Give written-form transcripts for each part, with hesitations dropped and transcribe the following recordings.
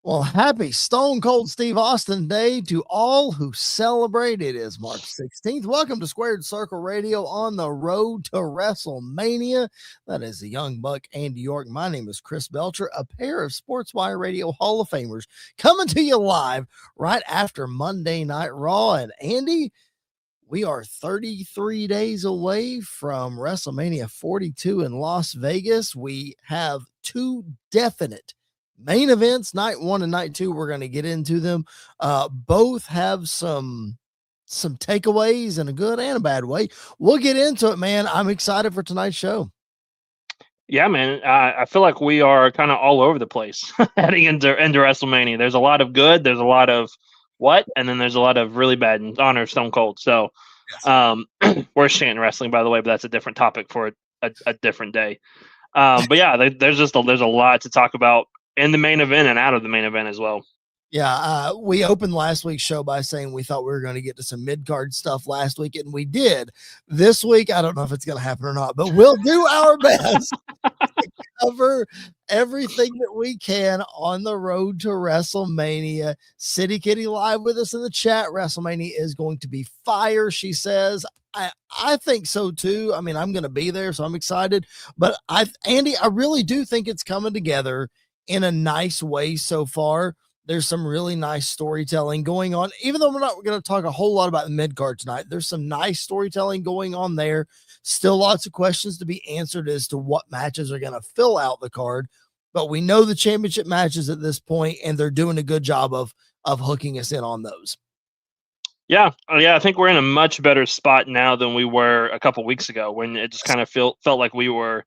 Well, happy Stone Cold Steve Austin Day to all who celebrate. It is March 16th. Welcome to Squared Circle Radio on the road to WrestleMania. That is the Young Buck, Andy York. My name is Chris Belcher, a pair of SportsWire Radio Hall of Famers coming to you live right after Monday Night Raw. And Andy, we are 33 days away from WrestleMania 42 in Las Vegas. We have two definite main events, night one and night two. We're going to get into them. Both have some takeaways in a good and a bad way. We'll get into it, man. I'm excited for tonight's show. Yeah, man. I feel like we are kind of all over the place heading into WrestleMania. There's a lot of good. There's a lot of what, and then there's a lot of really bad in honor of Stone Cold. So, we're chanting wrestling, by the way, but that's a different topic for a different day. But yeah, there's a lot to talk about in the main event and out of the main event as well. Yeah, we opened last week's show by saying we thought we were going to get to some mid-card stuff last week, and we did. This week, I don't know if it's going to happen or not, but we'll do our best to cover everything that we can on the road to WrestleMania. City Kitty live with us in the chat. WrestleMania is going to be fire, she says. I think so too. I mean, I'm going to be there, so I'm excited. But Andy, I really do think it's coming together in a nice way so far. There's some really nice storytelling going on, even though we're not going to talk a whole lot about the mid card tonight. There's some nice storytelling going on there. Still lots of questions to be answered as to what matches are going to fill out the card, but we know the championship matches at this point, and they're doing a good job of hooking us in on those. Yeah. I think we're in a much better spot now than we were a couple weeks ago when it just kind of felt like we were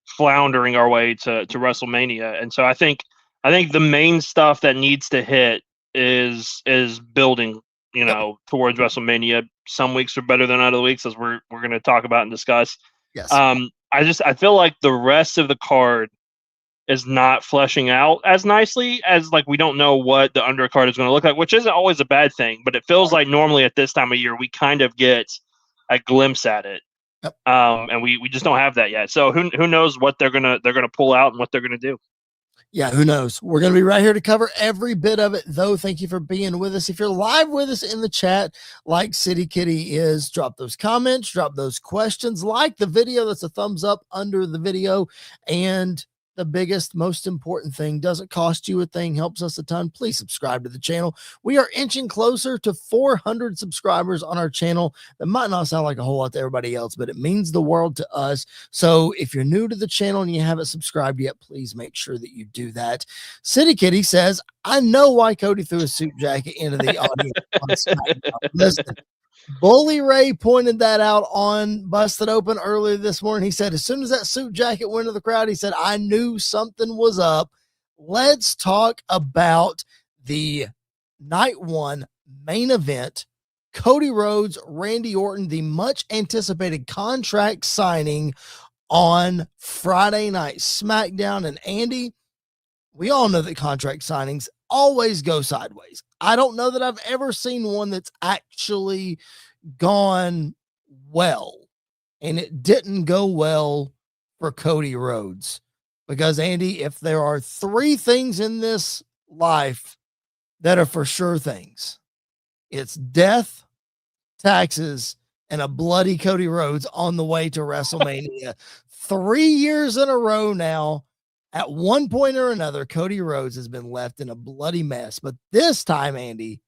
floundering our way to WrestleMania. And so I think the main stuff that needs to hit is building, towards WrestleMania. Some weeks are better than other weeks, as we're going to talk about and discuss. Yes. I feel like the rest of the card is not fleshing out as nicely as, like, we don't know what the undercard is going to look like, which isn't always a bad thing, but it feels like normally at this time of year we kind of get a glimpse at it. Yep. And we just don't have that yet. So who knows what they're gonna pull out and what they're gonna do. Yeah, who knows? We're going to be right here to cover every bit of it, though. Thank you for being with us. If you're live with us in the chat, like City Kitty is, drop those comments, drop those questions, like the video. That's a thumbs up under the video. And the biggest, most important thing, doesn't cost you a thing, helps us a ton. Please subscribe to the channel. We are inching closer to 400 subscribers on our channel. That might not sound like a whole lot to everybody else, but it means the world to us. So if you're new to the channel and you haven't subscribed yet, please make sure that you do that. City Kitty says, I know why Cody threw a suit jacket into the audience on SmackDown. Listen, Bully Ray pointed that out on Busted Open earlier this morning. He said, as soon as that suit jacket went to the crowd, he said, I knew something was up. Let's talk about the night one main event. Cody Rhodes, Randy Orton, the much anticipated contract signing on Friday Night SmackDown. And Andy, we all know that contract signings always go sideways. I don't know that I've ever seen one that's actually gone well, and it didn't go well for Cody Rhodes, because Andy, if there are three things in this life that are for sure things, it's death, taxes, and a bloody Cody Rhodes on the way to WrestleMania. 3 years in a row now. At one point or another, Cody Rhodes has been left in a bloody mess. But this time, Andy,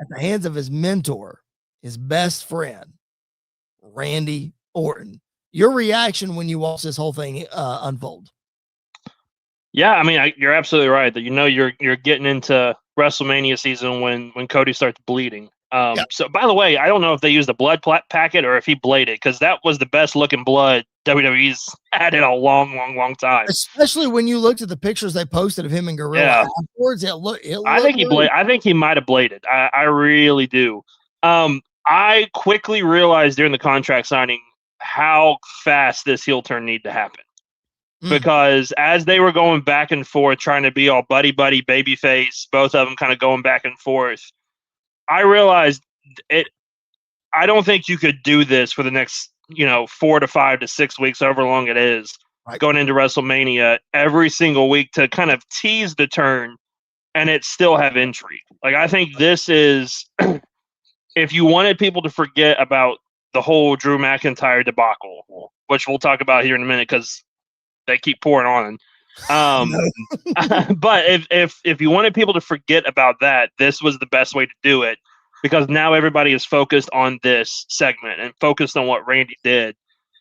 at the hands of his mentor, his best friend, Randy Orton. Your reaction when you watch this whole thing unfold? Yeah, I mean, you're absolutely right that you're getting into WrestleMania season when Cody starts bleeding. So, by the way, I don't know if they used a blood packet or if he bladed, because that was the best looking blood WWE's had in a long, long, long time. Especially when you looked at the pictures they posted of him and Gorilla afterwards. I think he bladed. I think he might have bladed. I really do. I quickly realized during the contract signing how fast this heel turn needed to happen. Because as they were going back and forth, trying to be all buddy babyface, both of them kind of going back and forth, I realized I don't think you could do this for the next, 4 to 5 to 6 weeks, however long it is, going into WrestleMania every single week to kind of tease the turn and it still have intrigue. Like, I think this is, if you wanted people to forget about the whole Drew McIntyre debacle, which we'll talk about here in a minute because they keep pouring on. But if you wanted people to forget about that, this was the best way to do it, because now everybody is focused on this segment and focused on what Randy did.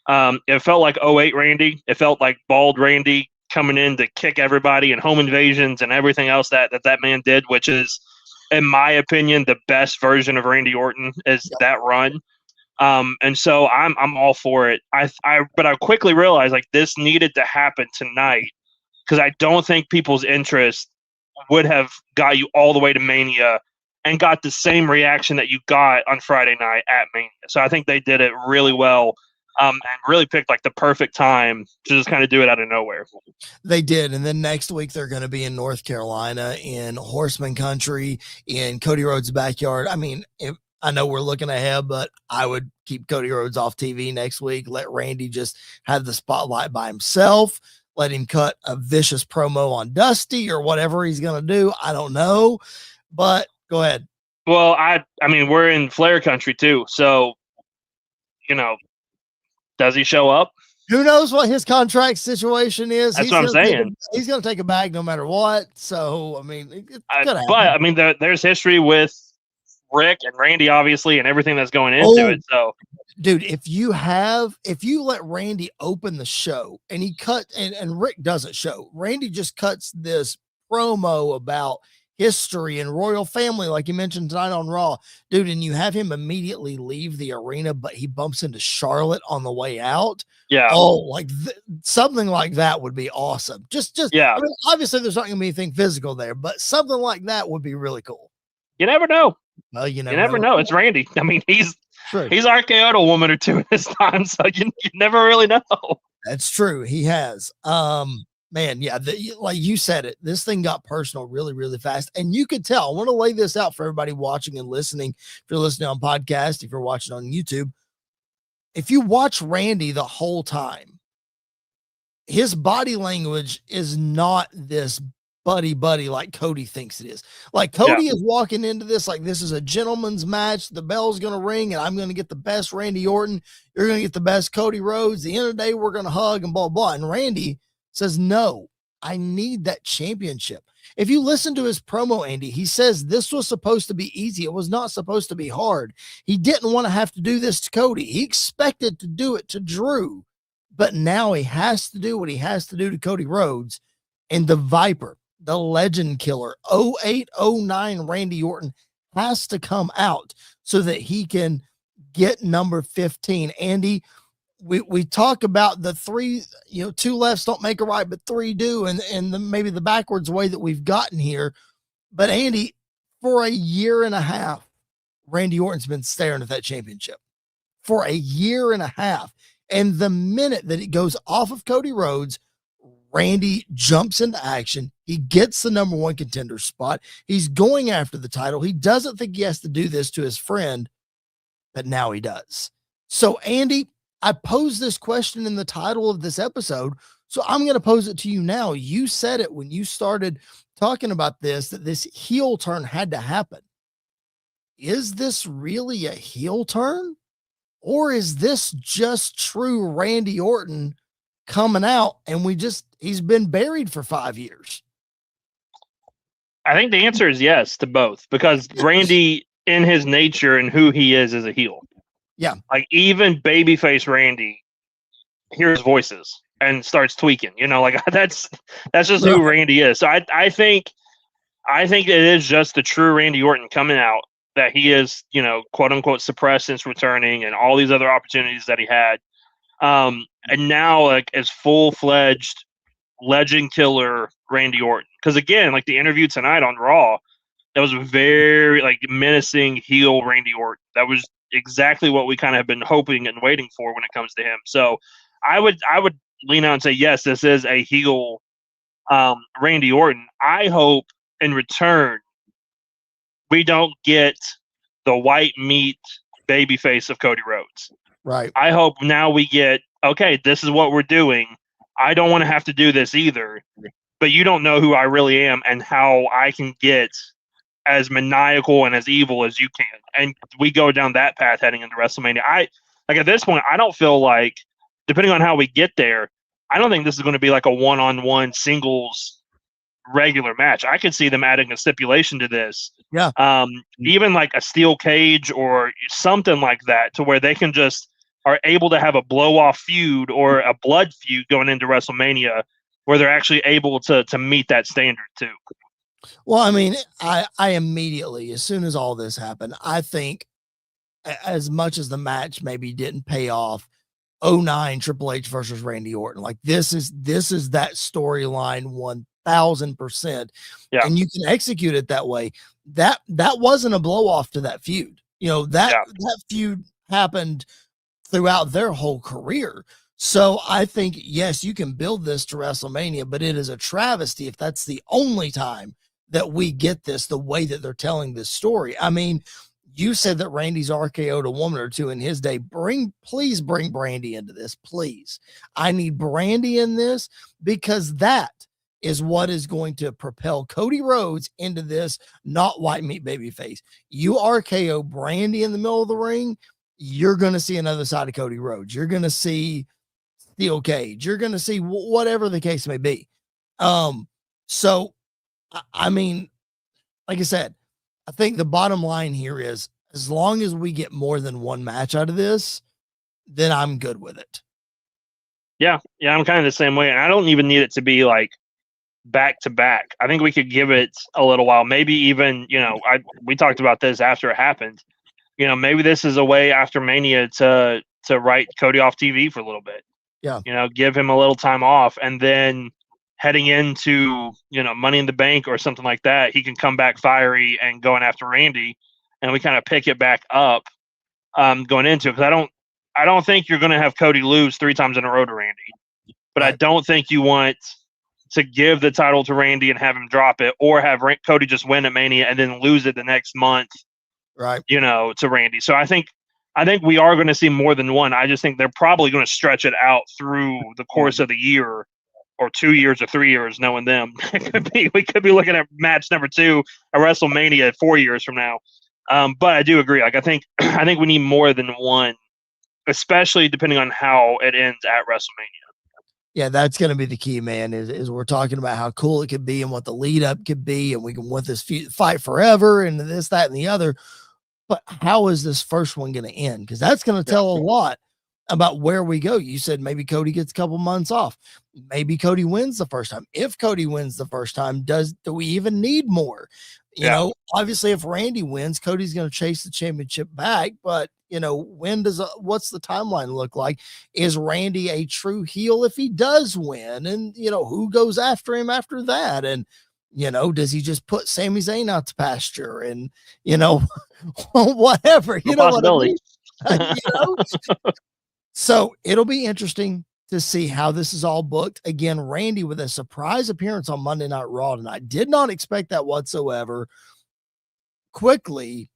It felt like 08 Randy. It felt like bald Randy coming in to kick everybody and home invasions and everything else that man did, which is, in my opinion, the best version of Randy Orton is that run. And so I'm all for it. But I quickly realized, like, this needed to happen tonight, because I don't think people's interest would have got you all the way to Mania and got the same reaction that you got on Friday night at Mania. So I think they did it really well, and really picked like the perfect time to just kind of do it out of nowhere. They did. And then next week they're going to be in North Carolina in Horseman Country in Cody Rhodes' backyard. I mean, I know we're looking ahead, but I would keep Cody Rhodes off TV next week. Let Randy just have the spotlight by himself. Let him cut a vicious promo on Dusty or whatever he's going to do. I don't know, but go ahead. Well, I mean, we're in Flair country too. So, does he show up? Who knows what his contract situation is? That's what I'm saying. He's going to take a bag no matter what. So, I mean, it's gonna but I mean, there's history with Rick and Randy, obviously, and everything that's going into it. So, dude, if you let Randy open the show and he and Rick doesn't show, Randy just cuts this promo about history and royal family, like you mentioned tonight on Raw, dude, and you have him immediately leave the arena, but he bumps into Charlotte on the way out. Yeah. Oh, like something like that would be awesome. Just yeah. I mean, obviously there's not going to be anything physical there, but something like that would be really cool. You never know. Well, you never know. It's Randy. I mean, he's true. He's RKO'd a woman or two in his time, so you never really know. That's true. He has. Man, yeah, like you said it, this thing got personal really, really fast. And you could tell. I want to lay this out for everybody watching and listening. If you're listening on podcast, if you're watching on YouTube, if you watch Randy the whole time, his body language is not this buddy like Cody thinks it is. Like Cody is walking into this like this is a gentleman's match. The bell's going to ring and I'm going to get the best Randy Orton. You're going to get the best Cody Rhodes. At the end of the day, we're going to hug and blah, blah. And Randy says, no, I need that championship. If you listen to his promo, Andy, he says this was supposed to be easy. It was not supposed to be hard. He didn't want to have to do this to Cody. He expected to do it to Drew, but now he has to do what he has to do to Cody Rhodes. And the Viper, the legend killer, 0809 Randy Orton has to come out so that he can get number 15. Andy, we talk about the three, two lefts don't make a right, but three do, and maybe the backwards way that we've gotten here. But Andy, for a year and a half, Randy Orton's been staring at that championship for a year and a half. And the minute that it goes off of Cody Rhodes, Randy jumps into action. He gets the number one contender spot. He's going after the title. He doesn't think he has to do this to his friend, but now he does. So, Andy, I posed this question in the title of this episode, so I'm going to pose it to you now. You said it when you started talking about this, that this heel turn had to happen. Is this really a heel turn? Or is this just true Randy Orton coming out and he's been buried for 5 years? I think the answer is yes to both, because Randy, in his nature and who he is a heel. Yeah. Like even babyface Randy hears voices and starts tweaking, like that's just who Randy is. So I think it is just the true Randy Orton coming out, that he is, quote unquote suppressed since returning and all these other opportunities that he had. And now like as full-fledged legend killer Randy Orton. Because again, like the interview tonight on Raw, that was very like menacing heel Randy Orton. That was exactly what we kind of have been hoping and waiting for when it comes to him. So I would lean out and say, yes, this is a heel Randy Orton. I hope in return we don't get the white meat babyface of Cody Rhodes. Right. I hope now we get, okay, this is what we're doing. I don't want to have to do this either. but you don't know who I really am and how I can get as maniacal and as evil as you can. And we go down that path heading into WrestleMania. At this point, I don't feel like, depending on how we get there, I don't think this is going to be like a one-on-one singles regular match. I could see them adding a stipulation to this. Yeah. Even like a steel cage or something like that, to where they can just are able to have a blow-off feud or a blood feud going into WrestleMania, where they're actually able to meet that standard too. Well, I mean, I immediately, as soon as all this happened, I think as much as the match maybe didn't pay off, 09 Triple H versus Randy Orton, like this is that storyline 1000%. Yeah. And you can execute it that way. That wasn't a blow off to that feud. That feud happened throughout their whole career. So I think, yes, you can build this to WrestleMania, but it is a travesty if that's the only time that we get this, the way that they're telling this story. I mean, you said that Randy's RKO'd a woman or two in his day. Please bring Brandy into this, please. I need Brandy in this, because that is what is going to propel Cody Rhodes into this not white meat babyface. You RKO Brandy in the middle of the ring, you're going to see another side of Cody Rhodes. You're going to see steel cage. You're going to see whatever the case may be. So, I mean, like I said, I think the bottom line here is, as long as we get more than one match out of this, then I'm good with it. Yeah, I'm kind of the same way. And I don't even need it to be like back to back. I think we could give it a little while. Maybe even, we talked about this after it happened. Maybe this is a way after Mania to write Cody off TV for a little bit. Yeah. Give him a little time off, and then heading into, Money in the Bank or something like that, he can come back fiery and going after Randy, and we kind of pick it back up going into it. Because I don't think you're going to have Cody lose 3 times in a row to Randy, but right. I don't think you want to give the title to Randy and have him drop it, or have Cody just win at Mania and then lose it the next month, right? To Randy. So I think we are going to see more than one. I just think they're probably going to stretch it out through the course of the year, or 2 years or 3 years, knowing them. We could be looking at match number 2 at WrestleMania 4 years from now. But I do agree. Like I think we need more than one, especially depending on how it ends at WrestleMania. Yeah, that's going to be the key, man, is we're talking about how cool it could be and what the lead up could be, and we can want this fight forever and this, that, and the other. But how is this first one going to end? Because that's going to tell a lot about where we go. You said maybe Cody gets a couple months off. Maybe Cody wins the first time. If Cody wins the first time, do we even need more? You know, obviously if Randy wins, Cody's going to chase the championship back, but what's the timeline look like? Is Randy a true heel if he does win? And, who goes after him after that? And, does he just put Sami Zayn out to pasture and, whatever, what I mean? So it'll be interesting to see how this is all booked. Again, Randy with a surprise appearance on Monday Night Raw tonight. Did not expect that whatsoever. Quickly,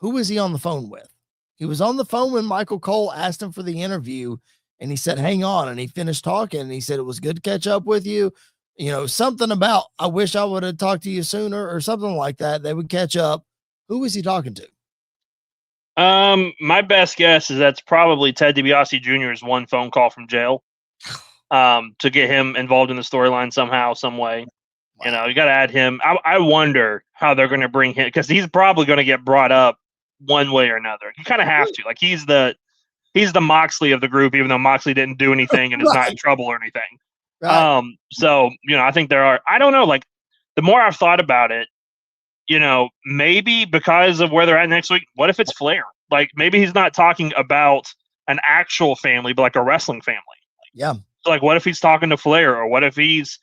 who was he on the phone with? He was on the phone when Michael Cole asked him for the interview, and he said, hang on. And he finished talking, and he said, it was good to catch up with you. Something about, I wish I would have talked to you sooner, or something like that. They would catch up. Who was he talking to? My best guess is that's probably Ted DiBiase Jr.'s one phone call from jail to get him involved in the storyline somehow, some way. Wow. You got to add him. I wonder how they're going to bring him, because he's probably going to get brought up one way or another. You kind of have to. Like he's the Moxley of the group, even though Moxley didn't do anything and is not in trouble or anything. Right. So I think there are. I don't know. Like the more I've thought about it, maybe because of where they're at next week, what if it's Flair? Like maybe he's not talking about an actual family, but like a wrestling family. Yeah. So like, what if he's talking to Flair, or what if he's,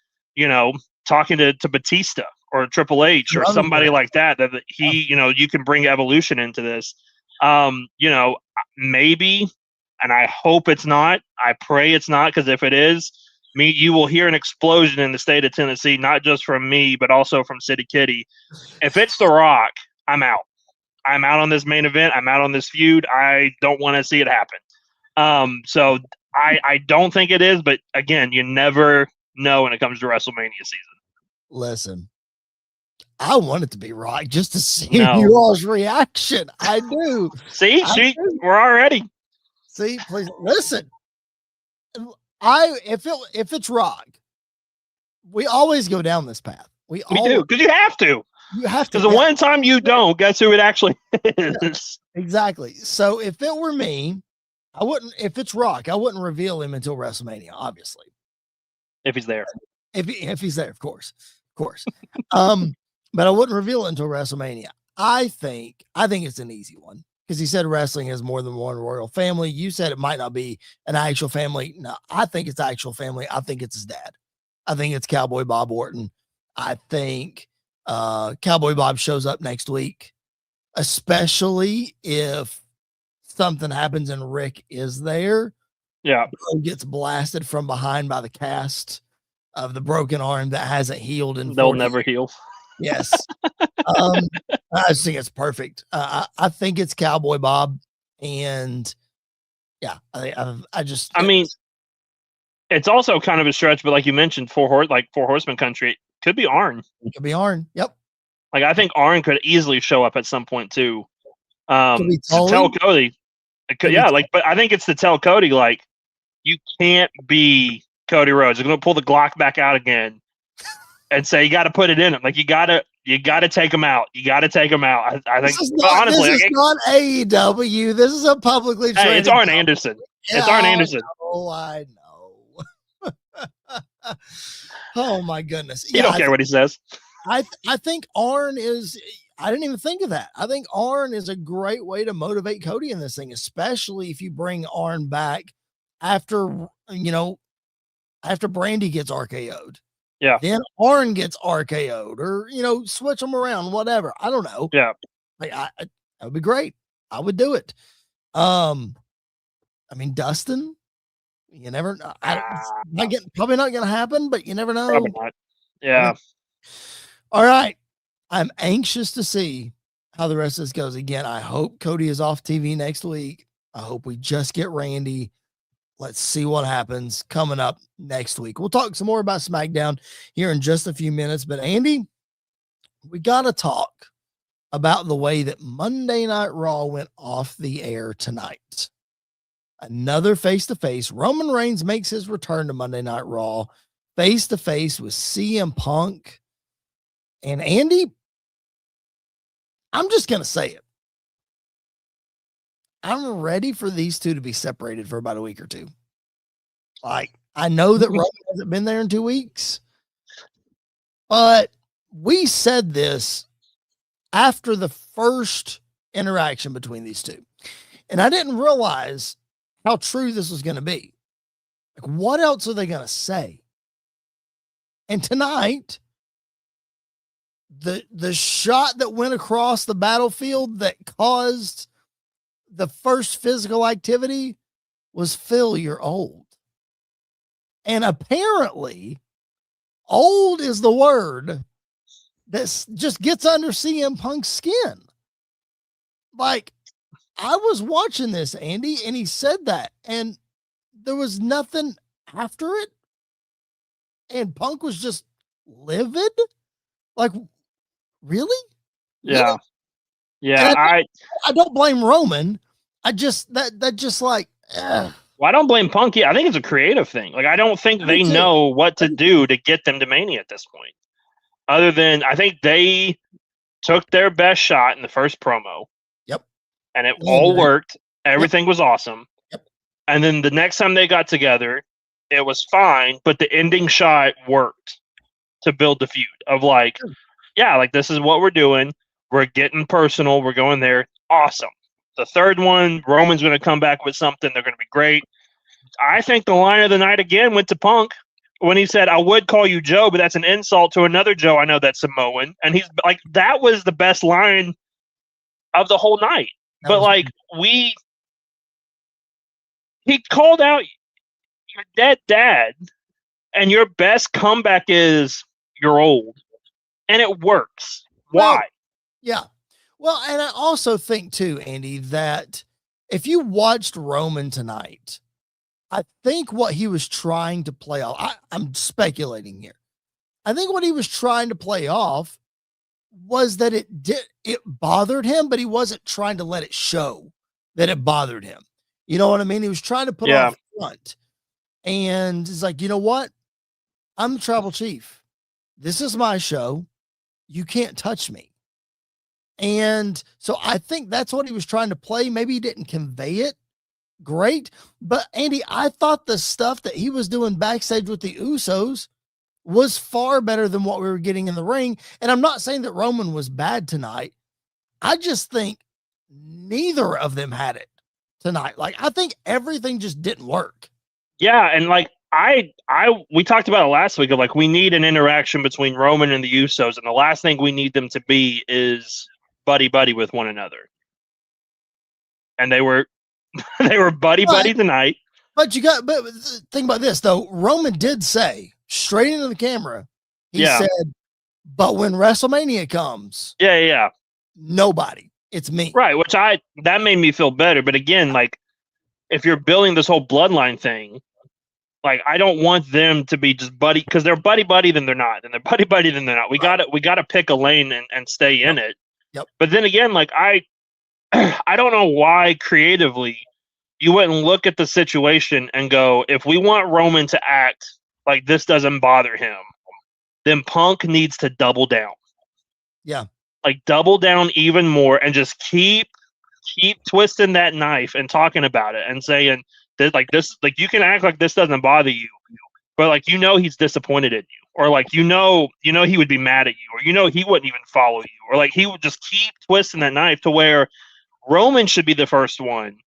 talking to Batista or Triple H or somebody like that he, you can bring Evolution into this. Maybe, and I hope it's not. I pray it's not, because if it is, you will hear an explosion in the state of Tennessee, not just from me, but also from City Kitty. If it's The Rock, I'm out. I'm out on this main event. I'm out on this feud. I don't want to see it happen. So I don't think it is, but again, you never know when it comes to WrestleMania season. Listen, I want it to be Rock just to see No. you all's reaction. I do. See, we're already. See, please listen. If it's Rock, we always go down this path. We do, because you have to. You have to. Because the one time you don't, guess who it actually is? Yeah, exactly. So if it were me, I wouldn't. If it's Rock, I wouldn't reveal him until WrestleMania, obviously. If he's there. If he's there, of course. But I wouldn't reveal it until WrestleMania. I think it's an easy one because he said wrestling has more than one royal family. You said it might not be an actual family. No, I think it's actual family. I think it's his dad. I think it's Cowboy Bob Orton. I think Cowboy Bob shows up next week, especially if something happens and Rick is there. Yeah. He gets blasted from behind by the cast of the broken arm that hasn't healed, and they'll never heal. Yes. I just think it's perfect. I think it's Cowboy Bob, and yeah, I mean, it's also kind of a stretch, but like you mentioned, Four Horsemen country, it could be Arn. It could be Arn. Yep. Like I think Arn could easily show up at some point too. To tell Cody, but I think it's to tell Cody, like, you can't be Cody Rhodes. You're gonna pull the Glock back out again and say you got to put it in him. Like you got to take him out. You got to take him out. I think honestly, this is not AEW. This is a publicly traded. Hey, it's Arn Anderson. Yeah, it's Arn Anderson. I know. Oh my goodness. You don't care what he says. I think Arn is. I didn't even think of that. I think Arn is a great way to motivate Cody in this thing, especially if you bring Arn back after Brandy gets RKO'd. Yeah. Then Arn gets RKO'd, or switch them around, whatever. I don't know. Yeah. Like that would be great. I would do it. I mean, Dustin, you never. Probably not going to happen, but you never know. Probably not. Yeah. All right. I'm anxious to see how the rest of this goes. Again, I hope Cody is off TV next week. I hope we just get Randy. Let's see what happens coming up next week. We'll talk some more about SmackDown here in just a few minutes. But Andy, we got to talk about the way that Monday Night Raw went off the air tonight. Another face-to-face. Roman Reigns makes his return to Monday Night Raw face-to-face with CM Punk. And Andy, I'm just going to say it. I'm ready for these two to be separated for about a week or two. Like, I know that Roman hasn't been there in 2 weeks, but we said this after the first interaction between these two. And I didn't realize how true this was going to be. Like, what else are they going to say? And tonight, the shot that went across the battlefield that caused the first physical activity was Phil, you're old. And apparently, old is the word that just gets under CM Punk's skin. Like, I was watching this, Andy, and he said that, and there was nothing after it. And Punk was just livid. Like, really? Yeah. Really? Yeah. I don't blame Roman. I just, that just like, well, I don't blame Punk. I think it's a creative thing. Like, I don't think they know what to do to get them to Mania at this point. Other than, I think they took their best shot in the first promo. Yep. And it all worked. Everything was awesome. Yep. And then the next time they got together, it was fine, but the ending shot worked to build the feud of like, yeah, like this is what we're doing. We're getting personal. We're going there. Awesome. The third one, Roman's going to come back with something. They're going to be great. I think the line of the night again went to Punk when he said, I would call you Joe, but that's an insult to another Joe. I know that's Samoan. And he's like, that was the best line of the whole night. But like he called out your dead dad, and your best comeback is you're old. And it works. Why? Well, yeah. Well, and I also think too, Andy, that if you watched Roman tonight, I think what he was trying to play off, I'm speculating here. I think what he was trying to play off was that it bothered him, but he wasn't trying to let it show that it bothered him. You know what I mean? He was trying to put on a front, and it's like, you know what? I'm the tribal chief. This is my show. You can't touch me. And so I think that's what he was trying to play. Maybe he didn't convey it great, but Andy, I thought the stuff that he was doing backstage with the Usos was far better than what we were getting in the ring. And I'm not saying that Roman was bad tonight. I just think neither of them had it tonight. Like, I think everything just didn't work. Yeah. And like, we talked about it last week of like, we need an interaction between Roman and the Usos. And the last thing we need them to be is buddy with one another. And they were buddy tonight. But think about this though. Roman did say straight into the camera, he said, but when WrestleMania comes, nobody, it's me. Right. Which that made me feel better. But again, like, if you're building this whole bloodline thing, like, I don't want them to be just buddy, because they're buddy, then they're not. And they're buddy, then they're not. We got to pick a lane and stay in it. Yep. But then again, like, I don't know why creatively you wouldn't look at the situation and go, if we want Roman to act like this doesn't bother him, then Punk needs to double down. Yeah. Like, double down even more and just keep twisting that knife and talking about it and saying that, like, this, like, you can act like this doesn't bother you, but like, he's disappointed in you, or like, he would be mad at you, or he wouldn't even follow you, or like, he would just keep twisting that knife to where Roman should be the first one.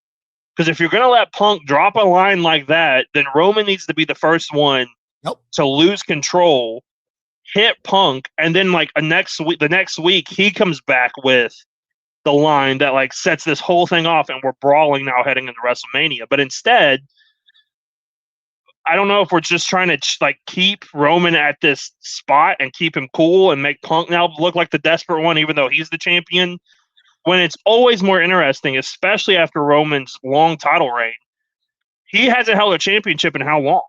Because if you're going to let Punk drop a line like that, then Roman needs to be the first one to lose control, hit Punk, and then like the next week he comes back with the line that like sets this whole thing off, and we're brawling now heading into WrestleMania. But instead, I don't know if we're just trying to like keep Roman at this spot and keep him cool and make Punk now look like the desperate one, even though he's the champion. When it's always more interesting, especially after Roman's long title reign, he hasn't held a championship in how long?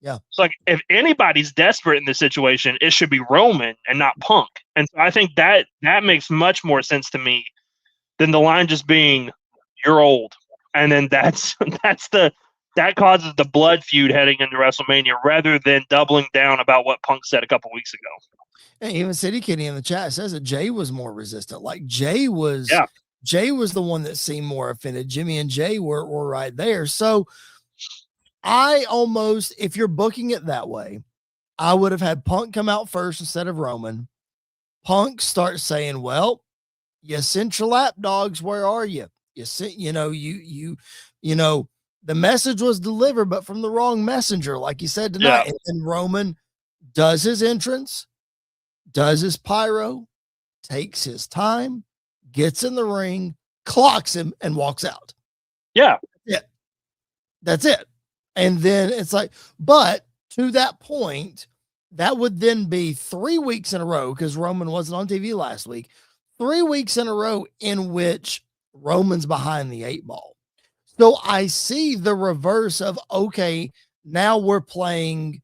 Yeah. It's like, if anybody's desperate in this situation, it should be Roman and not Punk. And so I think that makes much more sense to me than the line just being, you're old. And then that causes the blood feud heading into WrestleMania, rather than doubling down about what Punk said a couple weeks ago. And even City Kitty in the chat says that Jay was more resistant. Like, Jay was the one that seemed more offended. Jimmy and Jay were right there. So I almost, if you're booking it that way, I would have had Punk come out first instead of Roman. Punk starts saying, well, you central lap dogs, where are you? You sent, the message was delivered, but from the wrong messenger, like you said tonight. And then Roman does his entrance, does his pyro, takes his time, gets in the ring, clocks him, and walks out. Yeah. Yeah. That's it. And then it's like, but to that point, that would then be 3 weeks in a row, because Roman wasn't on TV last week, 3 weeks in a row in which Roman's behind the 8 ball. So I see the reverse of, okay, now we're playing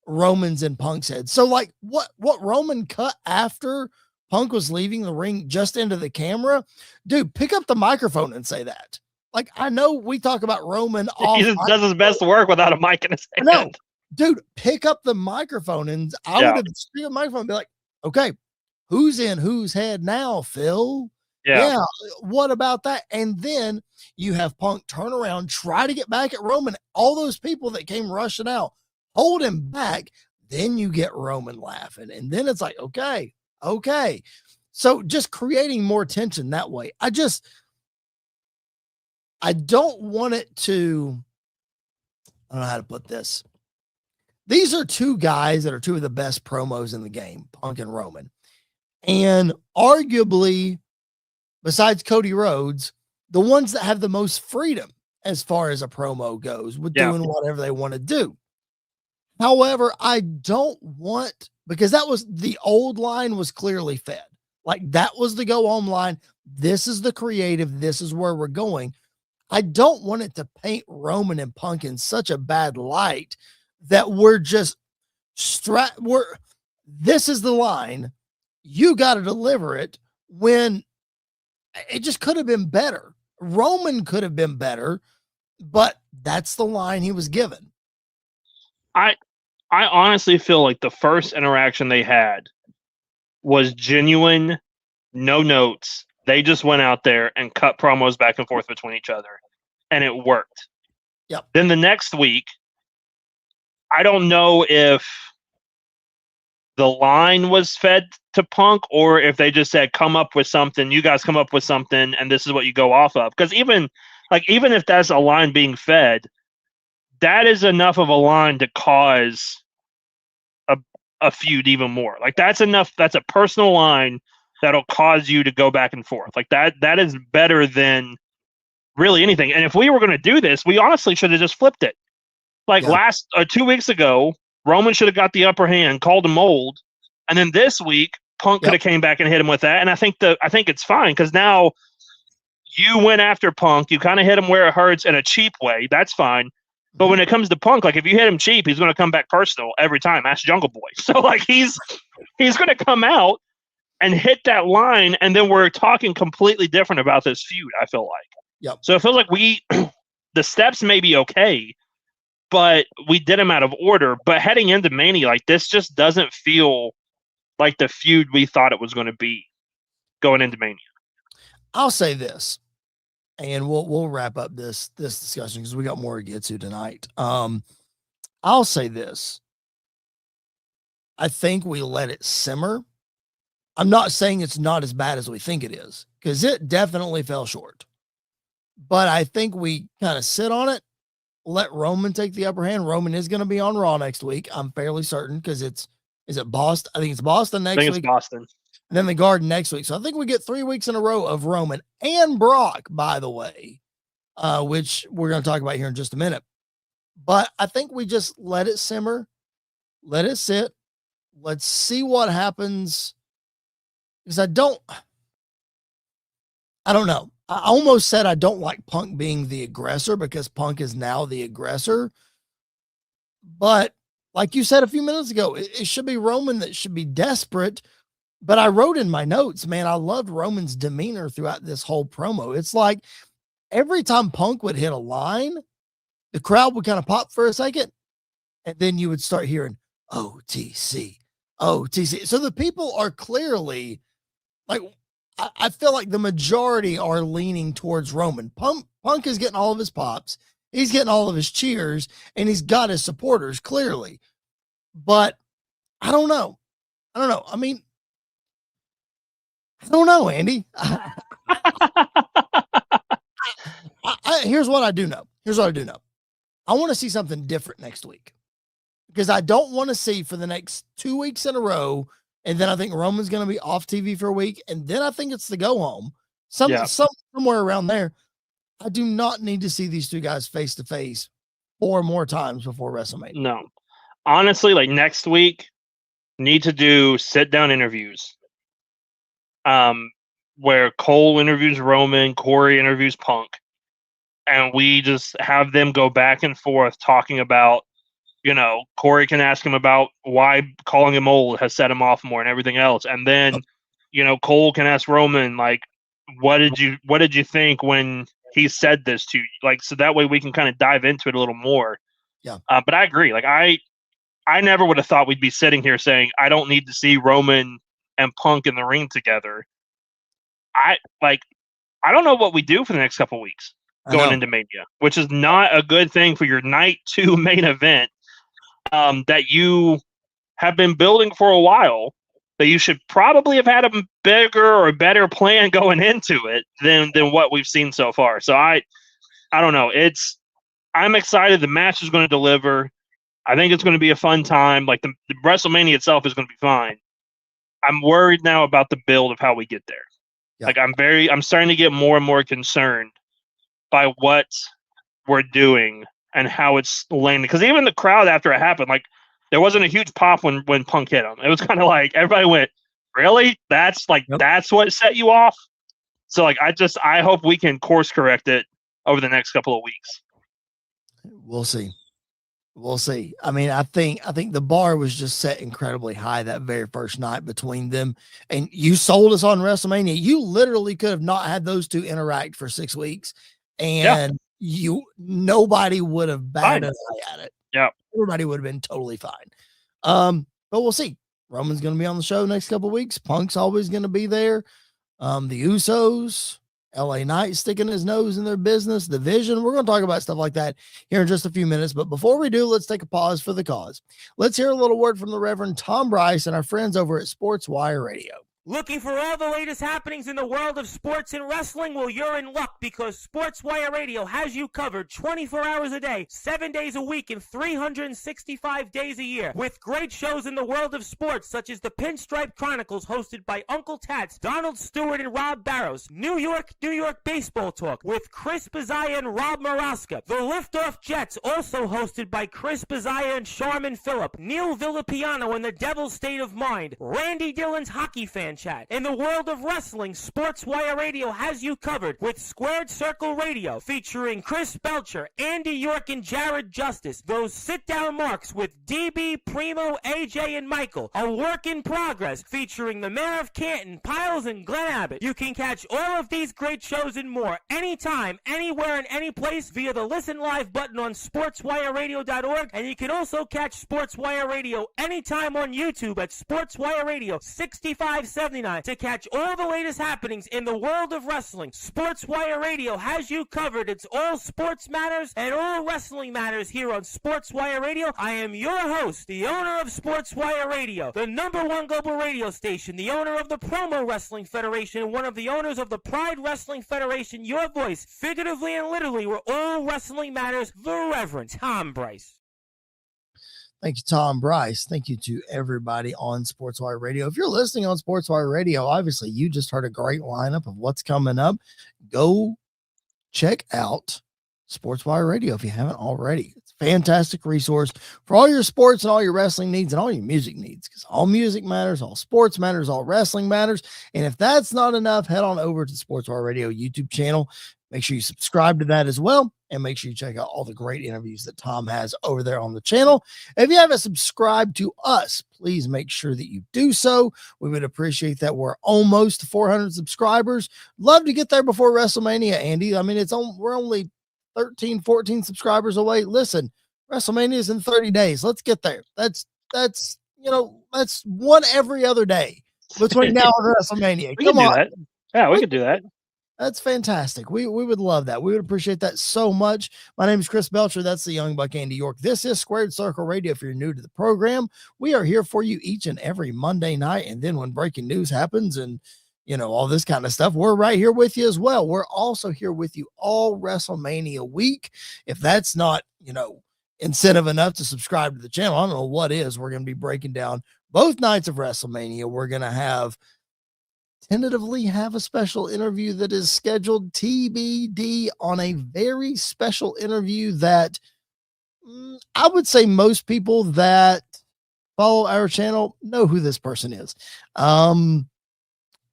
Roman's in Punk's head. So like what Roman cut after Punk was leaving the ring just into the camera, dude, pick up the microphone and say that. Like, I know we talk about Roman off. He just does his best work without a mic in his hand. No, dude, pick up the microphone, and I would have picked up the microphone and be like, okay, who's in whose head now, Phil? Yeah. What about that? And then you have Punk turn around, try to get back at Roman. All those people that came rushing out, hold him back. Then you get Roman laughing. And then it's like, okay. So just creating more tension that way. I don't want it to, I don't know how to put this. These are two guys that are two of the best promos in the game, Punk and Roman. And arguably, besides Cody Rhodes, the ones that have the most freedom as far as a promo goes with doing whatever they want to do. However, I don't want, because that was the old line was clearly fed. Like, that was the go home line. This is the creative. This is where we're going. I don't want it to paint Roman and Punk in such a bad light that we're just this is the line. You got to deliver it, when it just could have been better. Roman could have been better, but that's the line he was given. I honestly feel like the first interaction they had was genuine, no notes. They just went out there and cut promos back and forth between each other, and it worked. Yep. Then the next week, I don't know if the line was fed to Punk or if they just said, come up with something, you guys come up with something, and this is what you go off of. Because even if that's a line being fed, that is enough of a line to cause a feud even more. Like, that's enough. That's a personal line that'll cause you to go back and forth. Like, that is better than really anything. And if we were going to do this, we honestly should have just flipped it. Like, 2 weeks ago, Roman should have got the upper hand, called him old, and then this week Punk could have came back and hit him with that. And I think it's fine, because now you went after Punk, you kind of hit him where it hurts in a cheap way. That's fine. But when it comes to Punk, like, if you hit him cheap, he's going to come back personal every time. Ask Jungle Boy. So, like, he's going to come out and hit that line, and then we're talking completely different about this feud, I feel like. Yep. So it feels like the steps may be okay, but we did them out of order. But heading into Mania, like, this just doesn't feel like the feud we thought it was going to be going into Mania. I'll say this, and we'll wrap up this discussion because we got more to get to tonight. I'll say this. I think we let it simmer. I'm not saying it's not as bad as we think it is, because it definitely fell short. But I think we kind of sit on it, let Roman take the upper hand. Roman is going to be on Raw next week. I'm fairly certain, because is it Boston? I think it's Boston next week. It's Boston. And then the Garden next week. So I think we get 3 weeks in a row of Roman and Brock, by the way, which we're going to talk about here in just a minute. But I think we just let it simmer, let it sit. Let's see what happens. Because I don't know. I almost said I don't like Punk being the aggressor, because Punk is now the aggressor. But like you said a few minutes ago, it should be Roman that should be desperate. But I wrote in my notes, man, I loved Roman's demeanor throughout this whole promo. It's like every time Punk would hit a line, the crowd would kind of pop for a second, and then you would start hearing OTC, OTC. So the people are clearly, like, I feel like the majority are leaning towards Roman. Punk is getting all of his pops. He's getting all of his cheers, and he's got his supporters clearly. But I don't know. I mean, I don't know, Andy. Here's what I do know. I want to see something different next week, because I don't want to see for the next 2 weeks in a row. And then I think Roman's going to be off TV for a week. And then I think it's the go home. Somewhere around there. I do not need to see these two guys face to face 4 more times before WrestleMania. No, honestly, like, next week, need to do sit down interviews. Where Cole interviews Roman, Corey interviews Punk, and we just have them go back and forth talking about, Corey can ask him about why calling him old has set him off more and everything else. And then, Cole can ask Roman, like, what did you think when he said this to you? Like, so that way we can kind of dive into it a little more. Yeah. But I agree. Like, I never would have thought we'd be sitting here saying, I don't need to see Roman and Punk in the ring together. I don't know what we do for the next couple of weeks going into Mania, which is not a good thing for your night 2 main event that you have been building for a while, that you should probably have had a bigger or better plan going into it than what we've seen so far. So I don't know. I'm excited. The match is going to deliver. I think it's going to be a fun time. Like, the WrestleMania itself is going to be fine. I'm worried now about the build of how we get there. Yeah. Like, I'm starting to get more and more concerned by what we're doing and how it's landing. Because even the crowd after it happened, like, there wasn't a huge pop when Punk hit him. It was kind of like everybody went, "Really? That's what set you off?" So, like, I hope we can course correct it over the next couple of weeks. We'll see. We'll see. I mean, I think the bar was just set incredibly high that very first night between them. And you sold us on WrestleMania. You literally could have not had those two interact for 6 weeks, and nobody would have batted an eye at it. Yeah. Everybody would have been totally fine. But we'll see. Roman's going to be on the show next couple of weeks. Punk's always going to be there. The Usos, LA Knight sticking his nose in their business, the Vision. We're going to talk about stuff like that here in just a few minutes. But before we do, let's take a pause for the cause. Let's hear a little word from the Reverend Tom Bryce and our friends over at Sports Wire Radio. Looking for all the latest happenings in the world of sports and wrestling? Well, you're in luck because Sports Wire Radio has you covered 24 hours a day, 7 days a week, and 365 days a year. With great shows in the world of sports, such as the Pinstripe Chronicles, hosted by Uncle Tats, Donald Stewart, and Rob Barrows. New York Baseball Talk with Chris Bazaya and Rob Maraska. The Liftoff Jets, also hosted by Chris Bazaya and Sharman Phillip. Neil Villapiano and the Devil's State of Mind. Randy Dillon's Hockey Fan Chat. In the world of wrestling, Sports Wire Radio has you covered with Squared Circle Radio, featuring Chris Belcher, Andy York, and Jared Justice. Those sit-down marks with DB, Primo, AJ, and Michael. A work in progress, featuring the Mayor of Canton, Piles, and Glenn Abbott. You can catch all of these great shows and more anytime, anywhere, and any place via the Listen Live button on sportswireradio.org, and you can also catch Sports Wire Radio anytime on YouTube at Sports Wire Radio 6570. To catch all the latest happenings in the world of wrestling. Sports Wire Radio has you covered. It's all sports matters and all wrestling matters here on Sports Wire Radio. I am your host, the owner of Sports Wire Radio, the #1 global radio station, the owner of the Promo Wrestling Federation, and one of the owners of the Pride Wrestling Federation. Your voice, figuratively and literally, where all wrestling matters, the Reverend Tom Bryce. Thank you, Tom Bryce. Thank you to everybody on SportsWire Radio. If you're listening on SportsWire Radio, obviously you just heard a great lineup of what's coming up. Go check out SportsWire Radio if you haven't already. It's a fantastic resource for all your sports and all your wrestling needs and all your music needs, because all music matters, all sports matters, all wrestling matters. And if that's not enough, head on over to the SportsWire Radio YouTube channel. Make sure you subscribe to that as well. And make sure you check out all the great interviews that Tom has over there on the channel. If you haven't subscribed to us, please make sure that you do so. We would appreciate that. We're almost 400 subscribers. Love to get there before WrestleMania, Andy. I mean, we're only 13, 14 subscribers away. Listen, WrestleMania is in 30 days. Let's get there. That's one every other day between now and WrestleMania. Come on. That. Yeah, we could do that. That's fantastic. We would love that. We would appreciate that so much. My name is Chris Belcher. That's the Young Buck Andy York. This is Squared Circle Radio. If you're new to the program, we are here for you each and every Monday night. And then when breaking news happens and, all this kind of stuff, we're right here with you as well. We're also here with you all WrestleMania week. If that's not, incentive enough to subscribe to the channel, I don't know what is. We're going to be breaking down both nights of WrestleMania. We're going to tentatively have a special interview that is scheduled TBD on a very special interview that I would say most people that follow our channel know who this person is.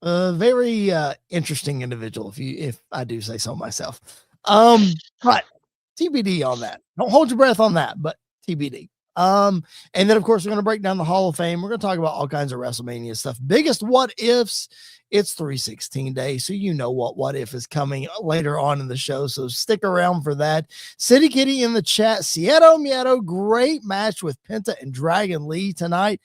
A very interesting individual, if I do say so myself. But TBD on that. Don't hold your breath on that, but TBD. And then of course we're going to break down the Hall of Fame. We're going to talk about all kinds of WrestleMania stuff. Biggest what ifs. It's 316 days, so what if is coming later on in the show. So stick around for that. City Kitty in the chat. Sieto Mieto, great match with Penta and Dragon Lee tonight.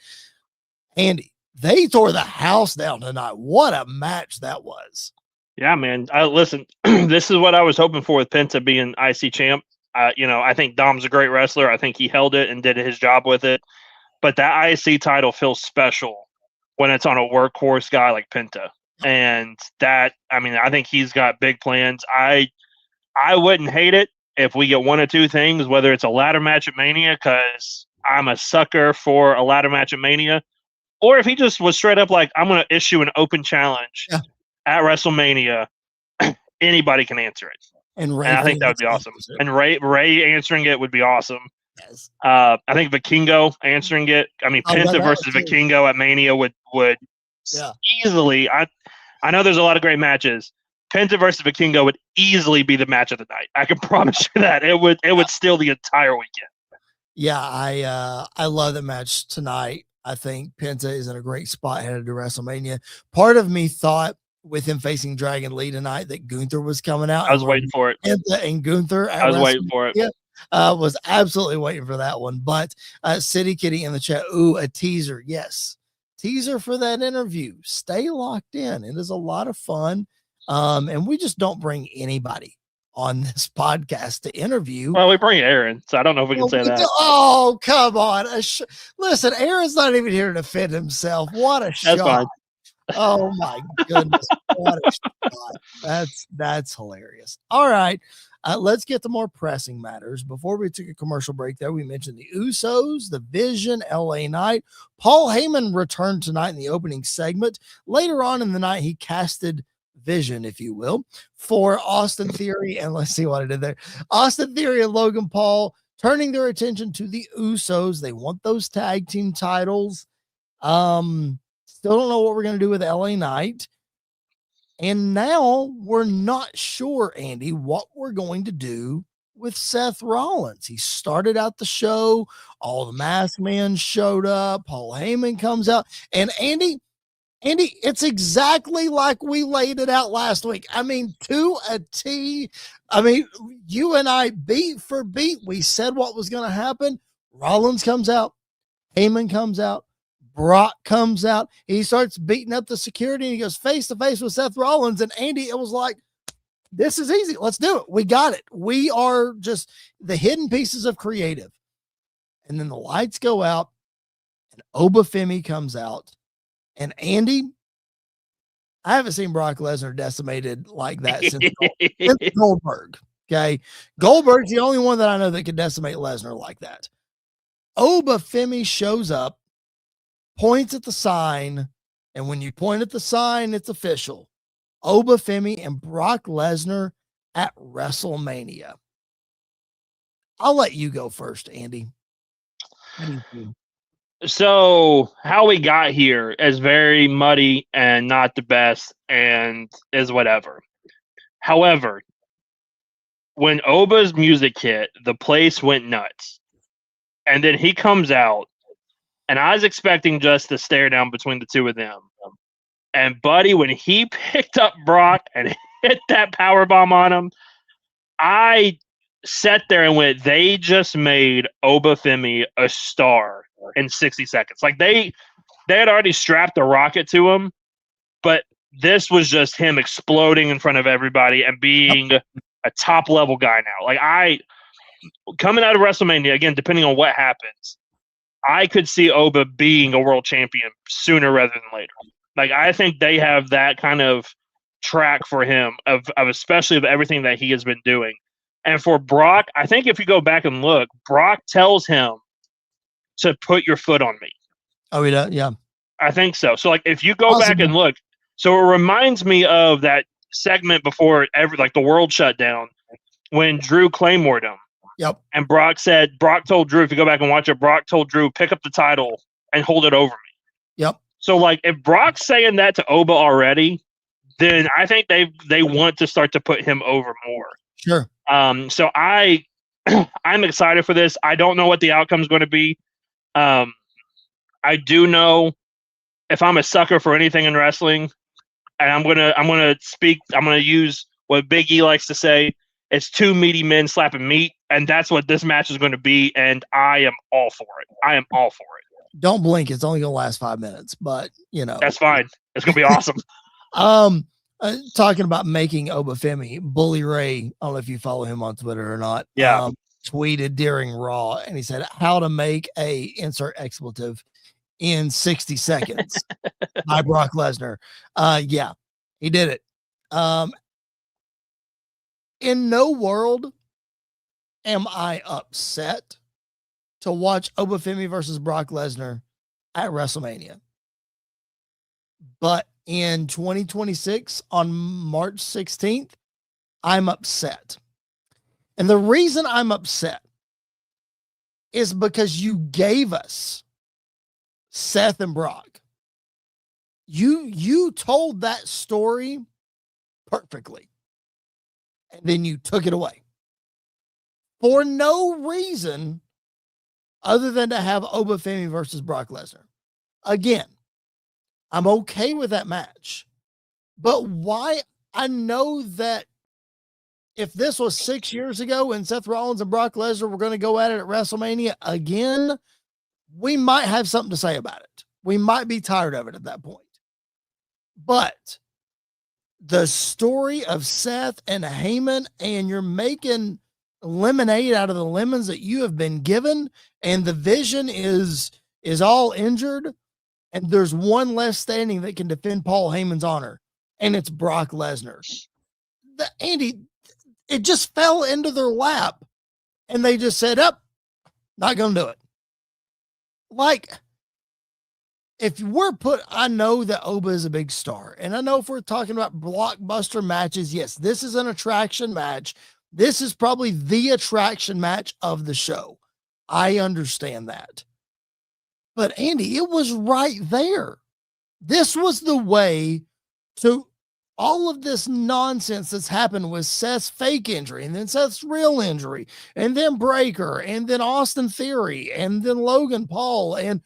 Andy, they tore the house down tonight. What a match that was. Yeah, man. Listen, this is what I was hoping for with Penta being IC champ. I think Dom's a great wrestler. I think he held it and did his job with it. But that IC title feels special when it's on a workhorse guy like Penta. And I think he's got big plans. I wouldn't hate it if we get one of two things, whether it's a ladder match at Mania, because I'm a sucker for a ladder match at Mania, or if he just was straight up like, I'm going to issue an open challenge at WrestleMania. Anybody can answer it. And I think that would be awesome. And Ray answering it would be awesome. Yes. I think Vikingo answering it. I mean, Penta versus Vikingo at Mania would easily. I know there's a lot of great matches. Penta versus Vikingo would easily be the match of the night. I can promise you that it would steal the entire weekend. Yeah, I love the match tonight. I think Penta is in a great spot headed to WrestleMania. Part of me thought with him facing Dragon Lee tonight that Gunther was coming out. I was waiting for it. Penta and Gunther at I was waiting for it. Was absolutely waiting for that one. But City Kitty in the chat, ooh, a teaser. Yes, teaser for that interview. Stay locked in. It is a lot of fun. And we just don't bring anybody on this podcast to interview. Well, we bring Aaron, so I don't know if we can say that. Oh, come on. Listen, Aaron's not even here to defend himself. What a shot. Fine. Oh my goodness. What a shot. That's hilarious. All right. Let's get to more pressing matters. Before we took a commercial break there, we mentioned the Usos, the Vision, LA Knight. Paul Heyman returned tonight in the opening segment. Later on in the night, he casted Vision, if you will, for Austin Theory. And let's see what I did there. Austin Theory and Logan Paul turning their attention to the Usos. They want those tag team titles. Still don't know what we're going to do with LA Knight. And now we're not sure, Andy, what we're going to do with Seth Rollins. He started out the show. All the masked men showed up. Paul Heyman comes out. And Andy, it's exactly like we laid it out last week. I mean, to a T. I mean, you and I, beat for beat, we said what was going to happen. Rollins comes out. Heyman comes out. Brock comes out. He starts beating up the security, and he goes face to face with Seth Rollins. And Andy, it was like, this is easy. Let's do it. We got it. We are just the hidden pieces of creative. And then the lights go out, and Obafemi comes out. And Andy, I haven't seen Brock Lesnar decimated like that since Goldberg. Okay. Goldberg's the only one that I know that could decimate Lesnar like that. Obafemi shows up, points at the sign, and when you point at the sign, it's official. Obafemi and Brock Lesnar at WrestleMania. I'll let you go first, Andy. What do you think? So how we got here is very muddy and not the best and is whatever. However, when Oba's music hit, the place went nuts. And then he comes out, and I was expecting just to stare down between the two of them. And buddy, when he picked up Brock and hit that powerbomb on him, I sat there and went, they just made Obafemi a star in 60 seconds. Like they had already strapped a rocket to him, but this was just him exploding in front of everybody and being a top level guy now. Like coming out of WrestleMania, again, depending on what happens, I could see Oba being a world champion sooner rather than later. Like I think they have that kind of track for him of especially of everything that he has been doing. And for Brock, I think if you go back and look, Brock tells him to put your foot on me. Oh, he does? Yeah. I think so. So, like, if you go back and look, so it reminds me of that segment before the world shut down when Drew Claymored him. Yep. And Brock told Drew, if you go back and watch it, Brock told Drew, pick up the title and hold it over me. Yep. So, like, if Brock's saying that to Oba already, then I think they want to start to put him over more. Sure. So I'm excited for this. I don't know what the outcome is going to be. I do know if I'm a sucker for anything in wrestling, and I'm gonna use what Big E likes to say. It's two meaty men slapping meat, and that's what this match is going to be. And I am all for it. Don't blink. It's only going to last 5 minutes, but that's fine. It's going to be awesome. Talking about making Obafemi, Bully Ray, I don't know if you follow him on Twitter or not. Yeah. Tweeted during Raw, and he said, how to make a insert expletive in 60 seconds by Brock Lesnar. Yeah, he did it. In no world am I upset to watch Obafemi versus Brock Lesnar at WrestleMania. But in 2026, on March 16th, I'm upset. And the reason I'm upset is because you gave us Seth and Brock. You told that story perfectly. And then you took it away. For no reason other than to have Oba Femi versus Brock Lesnar. Again, I'm okay with that match. But why? I know that if this was 6 years ago and Seth Rollins and Brock Lesnar were going to go at it at WrestleMania again, we might have something to say about it. We might be tired of it at that point. But the story of Seth and Heyman, and you're making lemonade out of the lemons that you have been given, and the Vision is all injured, and there's one less standing that can defend Paul Heyman's honor, and it's Brock Lesnar. Andy, it just fell into their lap, and they just said, "Up, not going to do it." Like, if we're I know that Oba is a big star, and I know if we're talking about blockbuster matches, yes, this is an attraction match. This is probably the attraction match of the show. I understand that. But Andy, it was right there. This was the way to all of this nonsense that's happened with Seth's fake injury, and then Seth's real injury, and then Breaker, and then Austin Theory, and then Logan Paul, and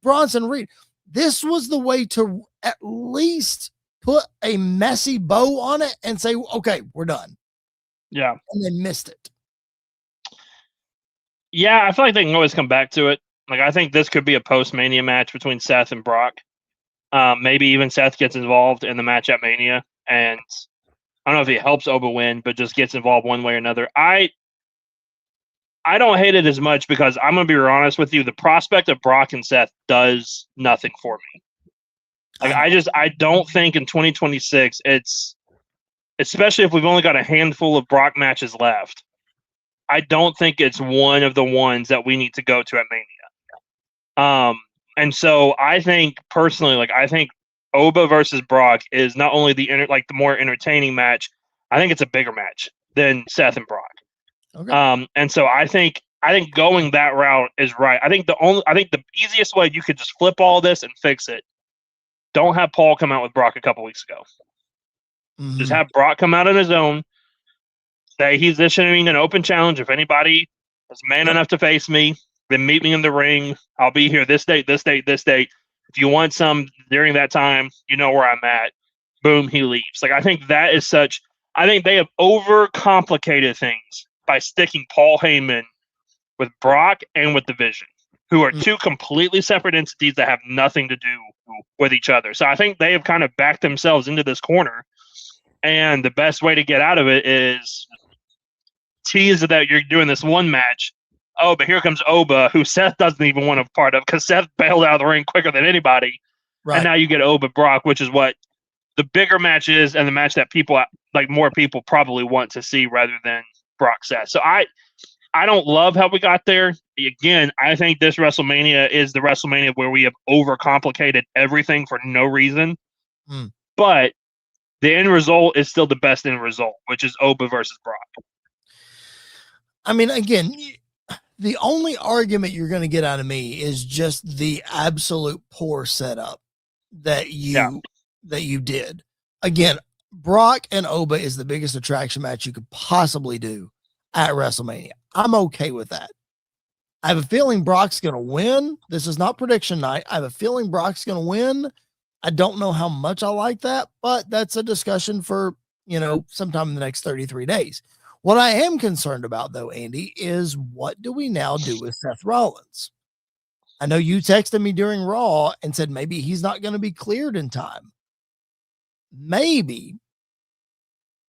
Bronson Reed. This was the way to at least put a messy bow on it and say, okay, we're done. Yeah. And they missed it. Yeah, I feel like they can always come back to it. Like, I think this could be a post-Mania match between Seth and Brock. Maybe even Seth gets involved in the match at Mania. And I don't know if he helps Oba win, but just gets involved one way or another. I don't hate it as much because I'm going to be honest with you. The prospect of Brock and Seth does nothing for me. Like, I don't think in 2026 it's, especially if we've only got a handful of Brock matches left, I don't think it's one of the ones that we need to go to at Mania. And so I think personally, like, I think Oba versus Brock is not only the more entertaining match, I think it's a bigger match than Seth and Brock. Okay. And so I think going that route is right. I think the easiest way you could just flip all this and fix it. Don't have Paul come out with Brock a couple weeks ago. Mm-hmm. Just have Brock come out on his own. Say he's issuing an open challenge. If anybody is man enough to face me, then meet me in the ring. I'll be here this date, this date, this date. If you want some during that time, you know where I'm at. Boom, he leaves. Like, I think that is such. I think they have overcomplicated things by sticking Paul Heyman with Brock and with the Vision, who are two completely separate entities that have nothing to do with each other. So I think they have kind of backed themselves into this corner. And the best way to get out of it is tease that you're doing this one match. Oh, but here comes Oba, who Seth doesn't even want a part of because Seth bailed out of the ring quicker than anybody. Right. And now you get Oba Brock, which is what the bigger match is, and the match that more people probably want to see rather than Brock Seth. So I don't love how we got there. Again, I think this WrestleMania is the WrestleMania where we have overcomplicated everything for no reason. But the end result is still the best end result, which is Oba versus Brock. I mean, again, the only argument you're going to get out of me is just the absolute poor setup that you did. Again, Brock and Oba is the biggest attraction match you could possibly do at WrestleMania. I'm okay with that. I have a feeling Brock's going to win. This is not prediction night. I have a feeling Brock's going to win. I don't know how much I like that, but that's a discussion for, sometime in the next 33 days. What I am concerned about, though, Andy, is what do we now do with Seth Rollins? I know you texted me during Raw and said maybe he's not going to be cleared in time. Maybe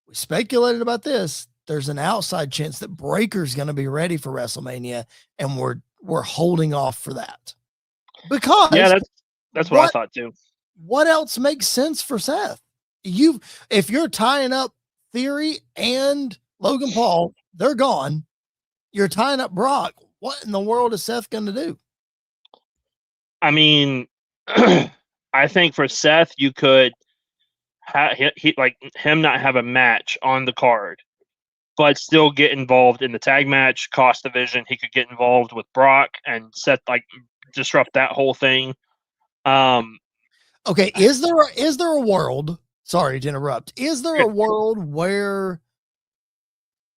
we speculated about this. There's an outside chance that Breaker's going to be ready for WrestleMania, and we're holding off for that. Because that's what I thought too. What else makes sense for Seth? If you're tying up Theory and Logan Paul, they're gone. You're tying up Brock. What in the world is Seth going to do? I mean, I think for Seth, you could him not have a match on the card, but still get involved in the tag match, cost division. He could get involved with Brock and Seth, disrupt that whole thing. Okay, is there a world? Sorry to interrupt. Is there a world where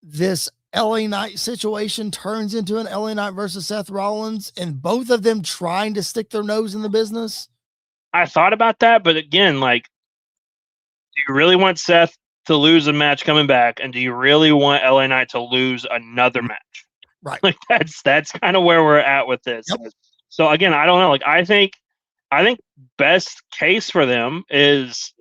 this LA Knight situation turns into an LA Knight versus Seth Rollins and both of them trying to stick their nose in the business? I thought about that, but again, like, do you really want Seth to lose a match coming back, and do you really want LA Knight to lose another match? Right. Like, that's kind of where we're at with this. Yep. So again, I don't know. Like, I think best case for them is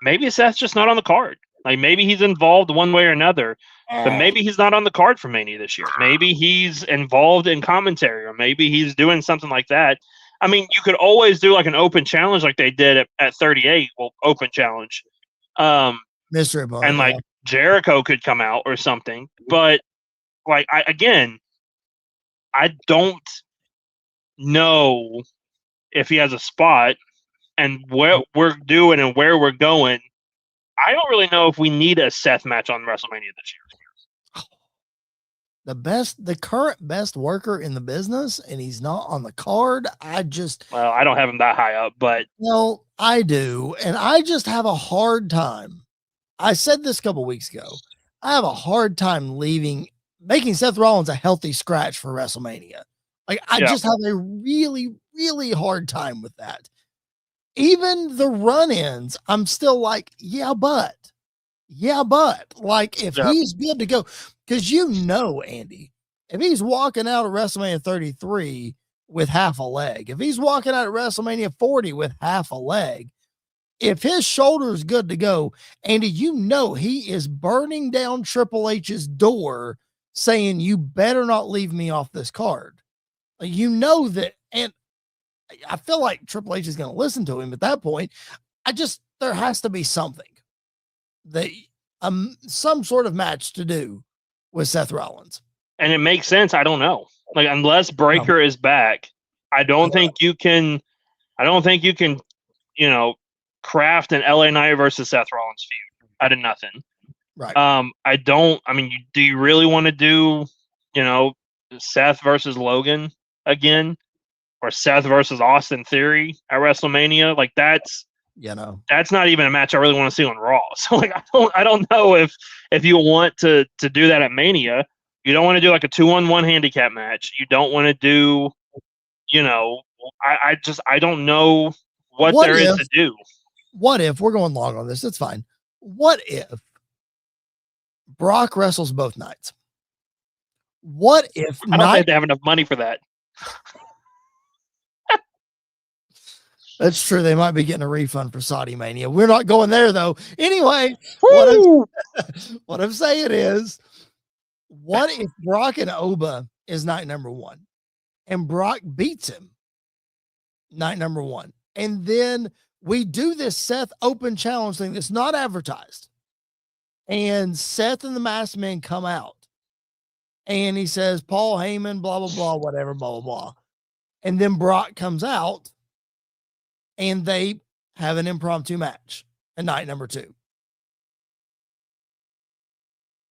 maybe Seth's just not on the card. Like, maybe he's involved one way or another, but maybe he's not on the card for Mania this year. Maybe he's involved in commentary, or maybe he's doing something like that. I mean, you could always do like an open challenge like they did at 38. Well, open challenge. Mystery opponent, and like Jericho could come out or something. But like, I don't know if he has a spot, and what we're doing and where we're going. I don't really know if we need a Seth match on WrestleMania this year. The current best worker in the business, and he's not on the card. Well, I don't have him that high up, but well, I do, and I just have a hard time. I said this a couple weeks ago. I have a hard time making Seth Rollins a healthy scratch for WrestleMania. Like, I just have a really, really hard time with that. Even the run-ins, I'm still like, yeah, but like, if he's good to go, because Andy, if he's walking out of WrestleMania 33 with half a leg, if he's walking out of WrestleMania 40 with half a leg, if his shoulder is good to go, Andy, he is burning down Triple H's door saying, you better not leave me off this card. That, and I feel like Triple H is going to listen to him at that point. There has to be something that some sort of match to do with Seth Rollins. And it makes sense. I don't know. Like, unless Breaker is back, I don't think you can, craft an LA Knight versus Seth Rollins feud out of nothing. Right. Do you really want to do, Seth versus Logan again, or Seth versus Austin Theory at WrestleMania? Like, that's not even a match I really want to see on Raw. So like, I don't know if you want to do that at Mania. You don't want to do like a 2-on-1 handicap match. You don't want to do, I don't know what there is to do. What if we're going long on this? That's fine. What if Brock wrestles both nights? What if I don't think they have enough money for that. That's true. They might be getting a refund for Saudi Mania. We're not going there though. Anyway, what I'm saying is, what if Brock and Oba is night number 1 and Brock beats him night number 1? And then we do this Seth open challenge thing that's not advertised. And Seth and the Masked Men come out and he says, Paul Heyman, blah, blah, blah, whatever, blah, blah, blah. And then Brock comes out and they have an impromptu match at night number 2.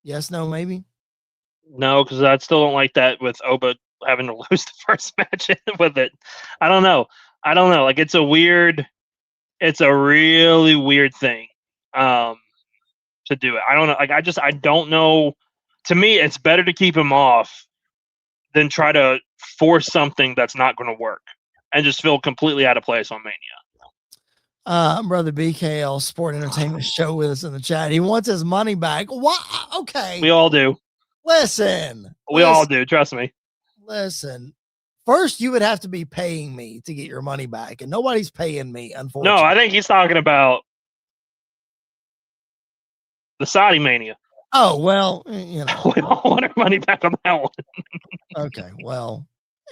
Yes, no, maybe? No, because I still don't like that with Oba having to lose the first match with it. I don't know. Like, it's a really weird thing to do it. I don't know. Like, I don't know. To me, it's better to keep him off than try to force something that's not going to work and just feel completely out of place on Mania. Brother BKL Sport Entertainment Show with us in the chat. He wants his money back. What? Okay. We all do. Listen. We all do. Trust me. Listen. First, you would have to be paying me to get your money back, and nobody's paying me, unfortunately. No, I think he's talking about the Saudi Mania. Oh, well, we all want our money back on that one. Okay, well,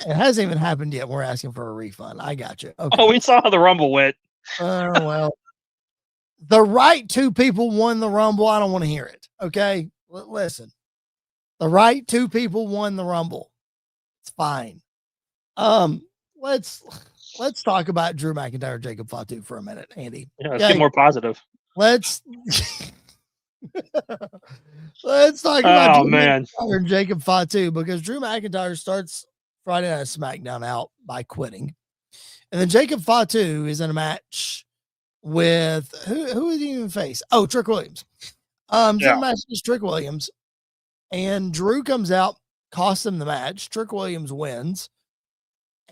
it hasn't even happened yet. We're asking for a refund. I got you. Okay. Oh, we saw how the Rumble went. Well, the right 2 people won the Rumble. I don't want to hear it. Okay, listen. The right 2 people won the Rumble. It's fine. Let's talk about Drew McIntyre, Jacob Fatu for a minute, Andy. Yeah, let's get more positive. Let's talk about Drew McIntyre and Jacob Fatu, because Drew McIntyre starts Friday Night SmackDown out by quitting. And then Jacob Fatu is in a match with who is he even face? Oh, Trick Williams. In a match with Trick Williams. and Drew comes out, costs him the match. Trick Williams wins.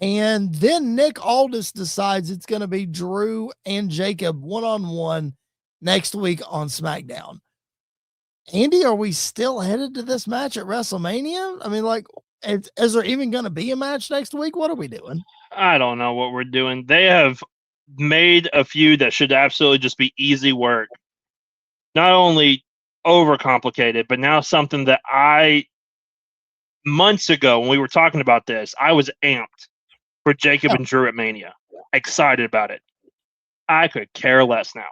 And then Nick Aldis decides it's going to be Drew and Jacob one-on-one next week on SmackDown. Andy, are we still headed to this match at WrestleMania? I mean, like, is there even going to be a match next week? What are we doing? I don't know what we're doing. They have made a feud that should absolutely just be easy work. Not only overcomplicated, but now something that months ago when we were talking about this, I was amped for Jacob and Drew at Mania. Excited about it. I could care less now.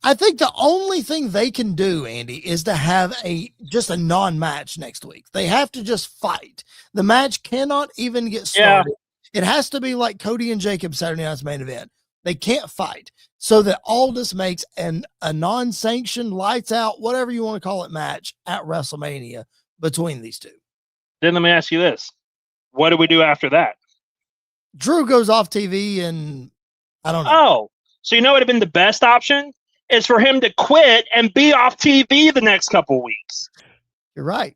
I think the only thing they can do, Andy, is to have just a non-match next week. They have to just fight. The match cannot even get started. Yeah. It has to be like Cody and Jacob Saturday Night's Main Event. They can't fight. So that Aldis makes a non-sanctioned, lights out, whatever you want to call it, match at WrestleMania between these two. Then let me ask you this. What do we do after that? Drew goes off TV and I don't know. Oh, so you know what would have been the best option? Is for him to quit and be off TV the next couple weeks. You're right.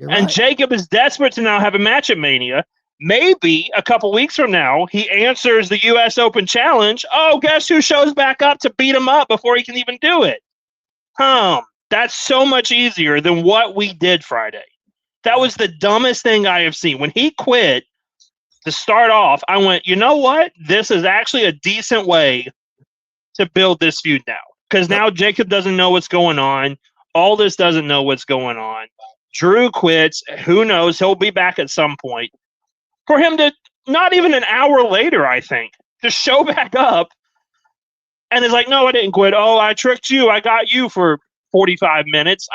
And Jacob is desperate to now have a match at Mania. Maybe a couple weeks from now, he answers the U.S. Open Challenge. Oh, guess who shows back up to beat him up before he can even do it? That's so much easier than what we did Friday. That was the dumbest thing I have seen. When he quit to start off, I went, you know what? This is actually a decent way to build this feud now. Because now Jacob doesn't know what's going on. Aldis doesn't know what's going on. Drew quits. Who knows? He'll be back at some point. For him to, not even an hour later, I think, to show back up and is like, no, I didn't quit. Oh, I tricked you. I got you for 45 minutes.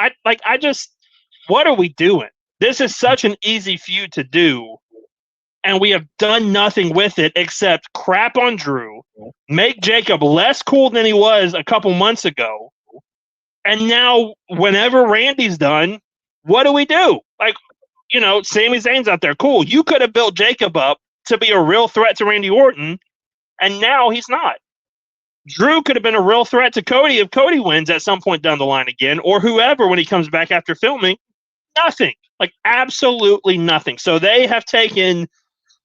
What are we doing? This is such an easy feud to do. And we have done nothing with it except crap on Drew, make Jacob less cool than he was a couple months ago. And now, whenever Randy's done, what do we do? Like, you know, Sami Zayn's out there. Cool. You could have built Jacob up to be a real threat to Randy Orton, and now he's not. Drew could have been a real threat to Cody if Cody wins at some point down the line again, or whoever when he comes back after filming. Nothing. Like, absolutely nothing. So they have taken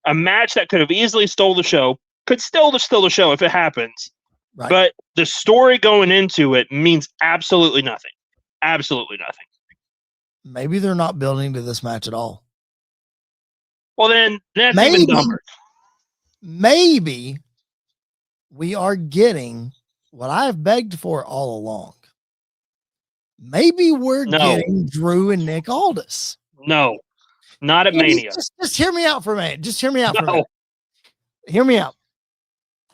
a match that could have easily stole the show, could still steal the show if it happens. Right. But the story going into it means absolutely nothing. Absolutely nothing. Maybe they're not building to this match at all. Well, then that's even dumber. Maybe we are getting what I've begged for all along. Maybe we're getting Drew and Nick Aldis. No. Not at Mania. Just hear me out for a minute. Just hear me out for a minute. Hear me out.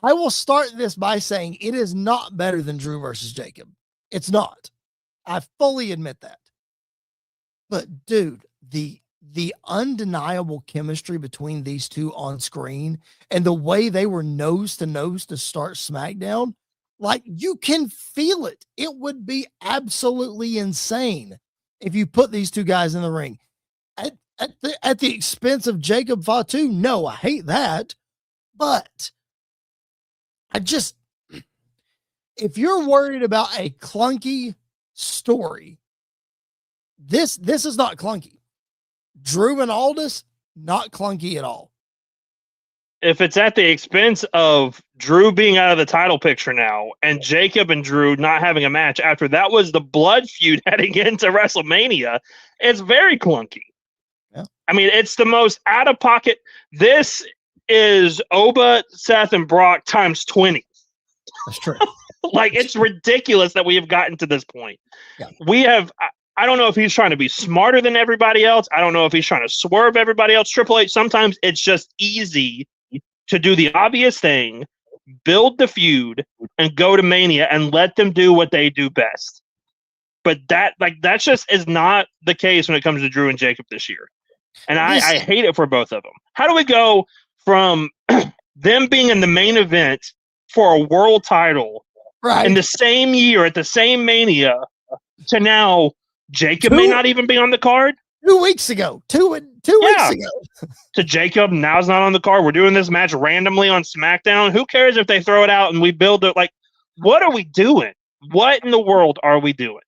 I will start this by saying it is not better than Drew versus Jacob. It's not. I fully admit that. But dude, the undeniable chemistry between these two on screen and the way they were nose to nose to start SmackDown, like, you can feel it. It would be absolutely insane if you put these two guys in the ring. At the expense of Jacob Fatu, no, I hate that. But if you're worried about a clunky story, this is not clunky. Drew and Aldis, not clunky at all. If it's at the expense of Drew being out of the title picture now and Jacob and Drew not having a match after that was the blood feud heading into WrestleMania, it's very clunky. Yeah. I mean, it's the most out of pocket. This is Oba, Seth, and Brock times 20. That's true. Like, it's ridiculous that we have gotten to this point. Yeah. We have, I don't know if he's trying to be smarter than everybody else. I don't know if he's trying to swerve everybody else. Triple H, sometimes it's just easy to do the obvious thing, build the feud, and go to Mania and let them do what they do best. But that just is not the case when it comes to Drew and Jacob this year. And I hate it for both of them. How do we go from them being in the main event for a world title in the same year at the same Mania to now Jacob may not even be on the card? 2 weeks ago. Two weeks ago. To Jacob, now's not on the card. We're doing this match randomly on SmackDown. Who cares if they throw it out and we build it? Like, what are we doing? What in the world are we doing?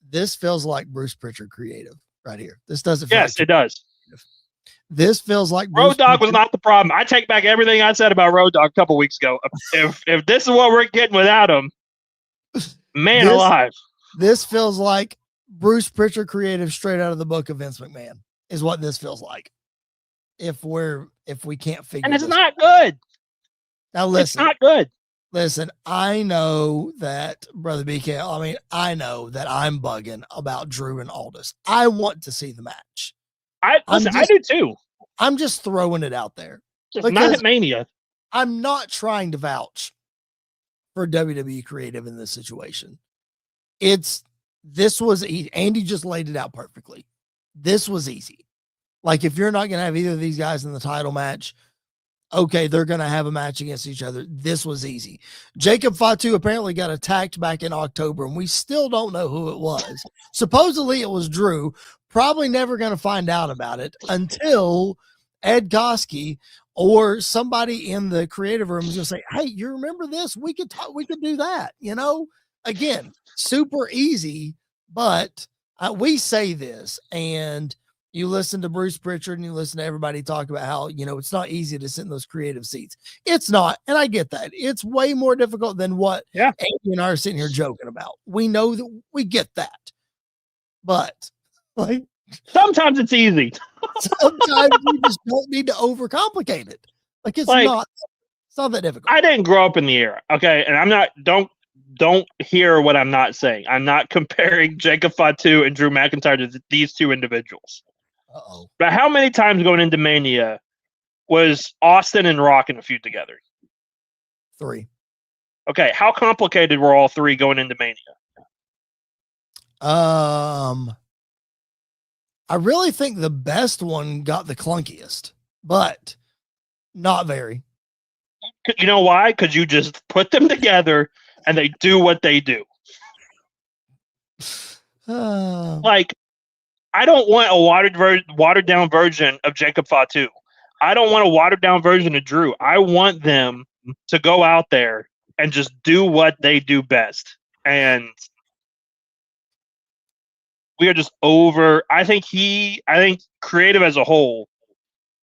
This feels like Bruce Pritchard creative. right here. This doesn't feel Yes, like it does. this feels like Road Dogg was not the problem. I take back everything I said about Road Dogg a couple weeks ago. If this is what we're getting without him, man alive. This feels like Bruce Pritchard creative straight out of the book of Vince McMahon is what this feels like. If we can't figure and it's this not good. Now listen, it's not good. Listen, I know that Brother BK, I mean, I know that I'm bugging about Drew and Aldis. I want to see the match. I do too. I'm just throwing it out there. Just not at Mania. I'm not trying to vouch for WWE creative in this situation. This was easy. Andy just laid it out perfectly. This was easy. Like, if you're not going to have either of these guys in the title match, okay, they're going to have a match against each other. This was easy. Jacob Fatu apparently got attacked back in October, and we still don't know who it was. Supposedly it was Drew. Probably never going to find out about it until Ed Koskey or somebody in the creative room is going to say, hey, you remember this? We could do that. You know, again, super easy, but we say this, and you listen to Bruce Pritchard and you listen to everybody talk about how, you know, it's not easy to sit in those creative seats. It's not. And I get that. It's way more difficult than what Andy and I are sitting here joking about. We know that, we get that. But like, sometimes it's easy. Sometimes you just don't need to overcomplicate it. Like, it's not that difficult. I didn't grow up in the era. Okay. And I'm not, don't hear what I'm not saying. I'm not comparing Jacob Fatu and Drew McIntyre to these two individuals. Uh-oh. But how many times going into Mania was Austin and Rock in a feud together? 3. Okay, how complicated were all 3 going into Mania? I really think the best one got the clunkiest, but not very. You know why? Because you just put them together and they do what they do. Like, I don't want a watered down version of Jacob Fatu. I don't want a watered down version of Drew. I want them to go out there and just do what they do best. And we are just over. I think creative as a whole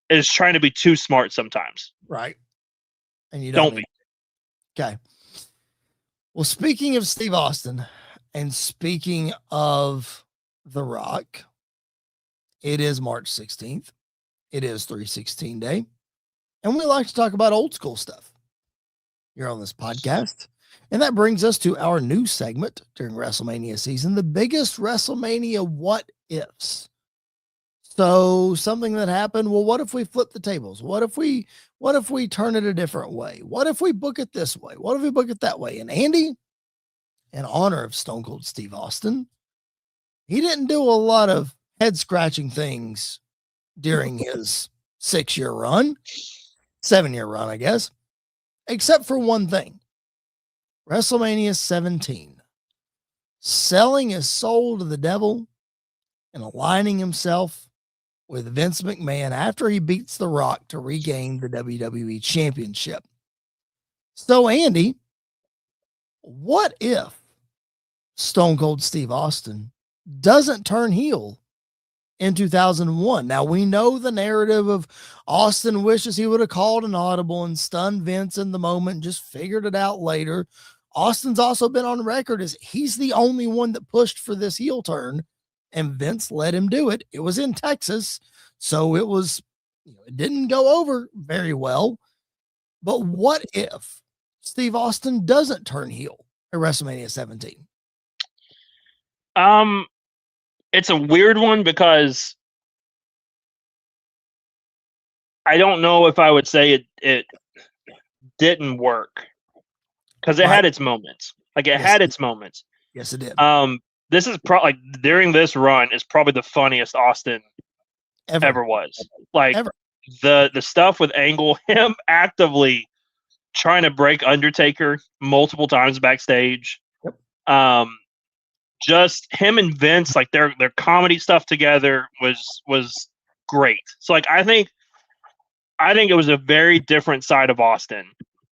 is trying to be too smart sometimes. Right. And you don't be. Okay. Well, speaking of Steve Austin and speaking of The Rock, it is March 16th. It is 316 Day. And we like to talk about old school stuff here on this podcast. And that brings us to our new segment during WrestleMania season, the biggest WrestleMania what ifs. So something that happened, well, what if we flip the tables? What if we turn it a different way? What if we book it this way? What if we book it that way? And Andy, in honor of Stone Cold Steve Austin, he didn't do a lot of head scratching things during his 7-year run, I guess, except for one thing. WrestleMania 17, selling his soul to the devil and aligning himself with Vince McMahon after he beats The Rock to regain the WWE Championship. So, Andy, what if Stone Cold Steve Austin doesn't turn heel in 2001? Now, we know the narrative of Austin wishes he would have called an audible and stunned Vince in the moment, just figured it out later. Austin's also been on record as he's the only one that pushed for this heel turn, and Vince let him do it. It was in Texas, so it didn't go over very well. But what if Steve Austin doesn't turn heel at WrestleMania 17? It's a weird one because I don't know if I would say it didn't work, because it had its moments. Like, it had its moments. Yes, it did. This is probably, like, during this run is probably the funniest Austin ever was. Like, the stuff with Angle, him actively trying to break Undertaker multiple times backstage. Yep. Just him and Vince, like, their comedy stuff together was great. So, like, I think it was a very different side of Austin.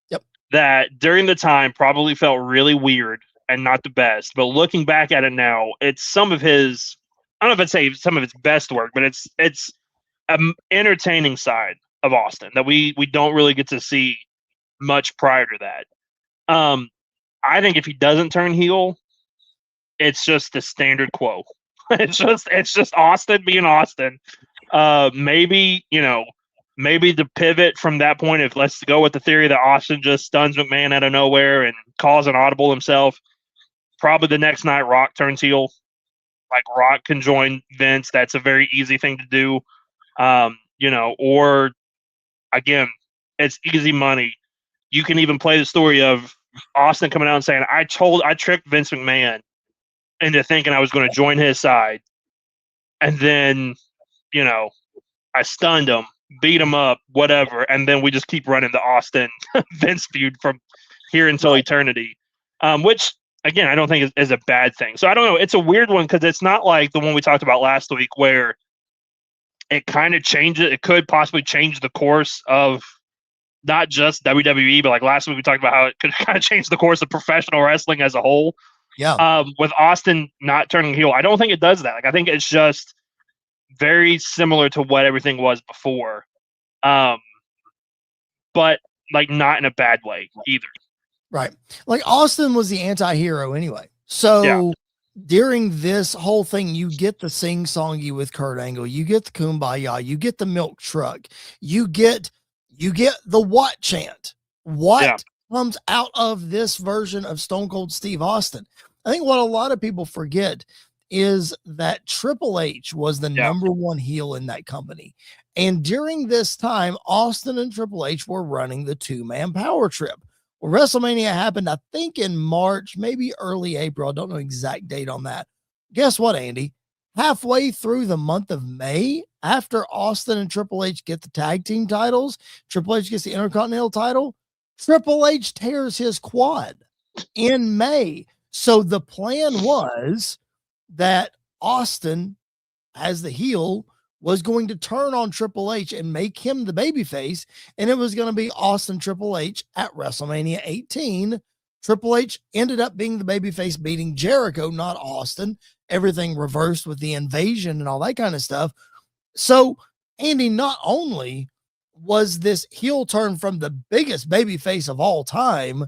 Yep. That during the time probably felt really weird and not the best. But looking back at it now, it's some of his don't know if I'd say some of its best work, but it's an entertaining side of Austin that we don't really get to see much prior to that. I think if he doesn't turn heel, it's just the standard quo. It's just Austin being Austin. Maybe the pivot from that point, if let's go with the theory that Austin just stuns McMahon out of nowhere and calls an audible himself, probably the next night Rock turns heel. Like Rock can join Vince. That's a very easy thing to do. Or again, it's easy money. You can even play the story of Austin coming out and saying, I tricked Vince McMahon into thinking I was going to join his side. And then, I stunned him, beat him up, whatever. And then we just keep running the Austin Vince feud from here until eternity. Which, again, I don't think is a bad thing. So I don't know. It's a weird one because it's not like the one we talked about last week where it kind of changes. It could possibly change the course of not just WWE, but like last week we talked about how it could kind of change the course of professional wrestling as a whole. Yeah. With Austin not turning heel, I don't think it does that. Like I think it's just very similar to what everything was before, but like not in a bad way either. Right. Like Austin was the anti-hero anyway. So during this whole thing, you get the sing-songy with Kurt Angle, you get the Kumbaya, you get the milk truck, you get the what chant. What comes out of this version of Stone Cold Steve Austin? I think what a lot of people forget is that Triple H was the number one heel in that company. And during this time, Austin and Triple H were running the two-man power trip. Well, WrestleMania happened, I think, in March, maybe early April. I don't know exact date on that. Guess what, Andy? Halfway through the month of May, after Austin and Triple H get the tag team titles, Triple H gets the Intercontinental title, Triple H tears his quad in May. So the plan was that Austin, as the heel, was going to turn on Triple H and make him the babyface, and it was going to be Austin Triple H at WrestleMania 18. Triple H ended up being the babyface, beating Jericho, not Austin. Everything reversed with the invasion and all that kind of stuff. So, Andy, not only was this heel turn from the biggest babyface of all time,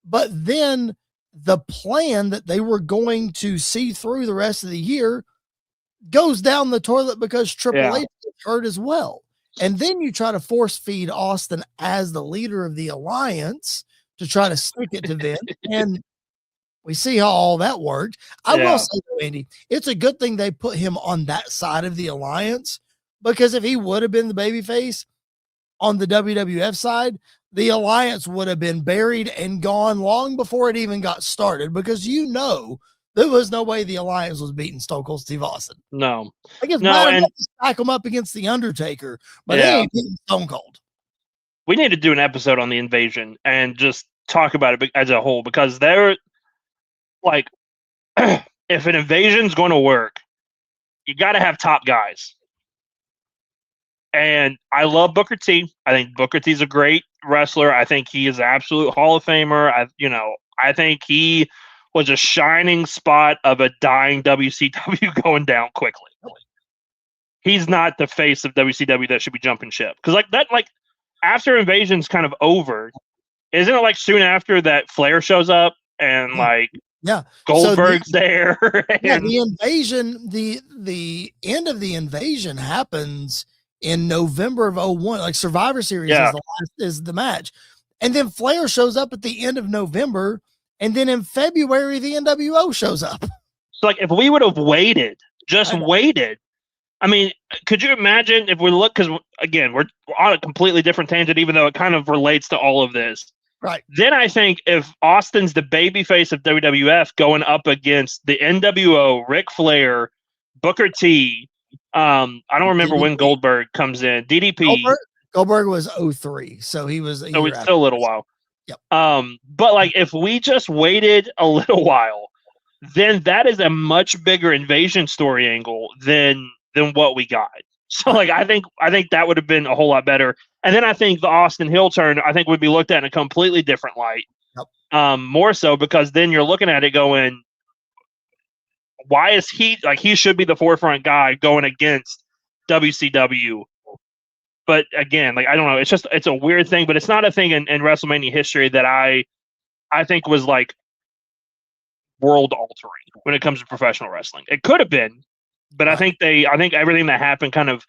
but then the plan that they were going to see through the rest of the year goes down the toilet because Triple H is hurt as well. And then you try to force feed Austin as the leader of the alliance to try to stick it to Vince. And we see how all that worked. I will say, though, Andy, it's a good thing they put him on that side of the alliance, because if he would have been the babyface on the WWF side, the alliance would have been buried and gone long before it even got started, because there was no way the alliance was beating Stone Cold Steve Austin. No. I guess to stack him up against the Undertaker, but they ain't beating Stone Cold. We need to do an episode on the invasion and just talk about it as a whole, because they're like, if an invasion's going to work, you got to have top guys. And I love Booker T. I think Booker T's a great wrestler. I think he is an absolute Hall of Famer. I think he was a shining spot of a dying WCW going down quickly. He's not the face of WCW that should be jumping ship. Because after Invasion's kind of over, isn't it like soon after that Flair shows up and Goldberg's there? And the invasion, the end of the invasion happens in November of 2001. Like Survivor Series is the match. And then Flair shows up at the end of November. And then in February, the NWO shows up. So, if we would have waited, I mean, could you imagine if we look, because, again, we're on a completely different tangent, even though it kind of relates to all of this. Right. Then I think if Austin's the babyface of WWF going up against the NWO, Ric Flair, Booker T, I don't remember when Goldberg comes in, DDP. Goldberg was 2003, so he was it's still a little while. Yep. But if we just waited a little while, then that is a much bigger invasion story angle than what we got. So I think that would have been a whole lot better. And then I think the Austin heel turn, I think, would be looked at in a completely different light. Yep. More so because then you're looking at it going, why is he like he should be the forefront guy going against WCW? But again, like I don't know, it's a weird thing, but it's not a thing in WrestleMania history that I think was like world altering when it comes to professional wrestling. It could have been, but I think everything that happened kind of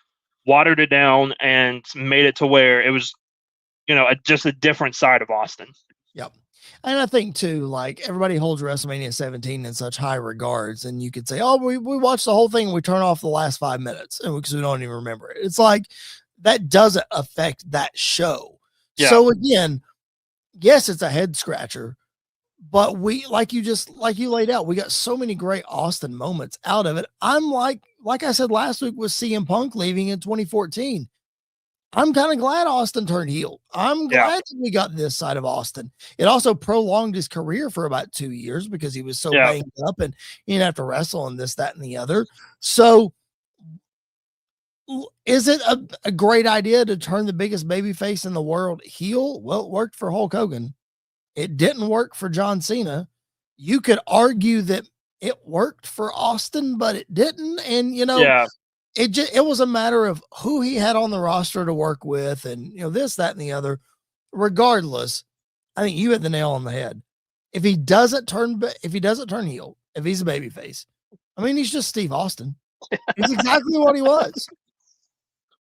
watered it down and made it to where it was, just a different side of Austin. Yep. And I think too, like everybody holds WrestleMania 17 in such high regards, and you could say, "Oh, we watched the whole thing and we turn off the last 5 minutes because we don't even remember it." It's like that doesn't affect that show. Yeah. So again, yes, it's a head scratcher, but we like you laid out, we got so many great Austin moments out of it. I'm like I said last week with CM Punk leaving in 2014. I'm kind of glad Austin turned heel. I'm glad that we got this side of Austin. It also prolonged his career for about 2 years because he was so banged up and he didn't have to wrestle and this, that, and the other. So is it a great idea to turn the biggest baby face in the world heel? Well, it worked for Hulk Hogan. It didn't work for John Cena. You could argue that it worked for Austin, but it didn't. And, it was a matter of who he had on the roster to work with and, this, that, and the other. Regardless, I think you hit the nail on the head. If he doesn't turn heel, if he's a babyface, I mean, he's just Steve Austin. He's exactly what he was.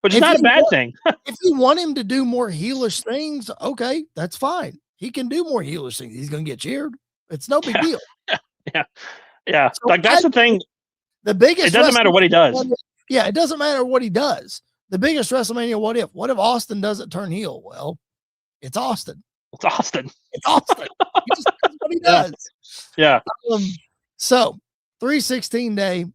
Which is not a bad thing. If you want him to do more heelish things, okay, that's fine. He can do more heelish things. He's going to get cheered. It's no big deal. Yeah. So like that's the thing. The biggest. It doesn't matter what he does. Yeah, it doesn't matter what he does. The biggest WrestleMania what if? What if Austin doesn't turn heel? Well, it's Austin. It's Austin. It's Austin. He just does what he does. Yeah. So 316 day.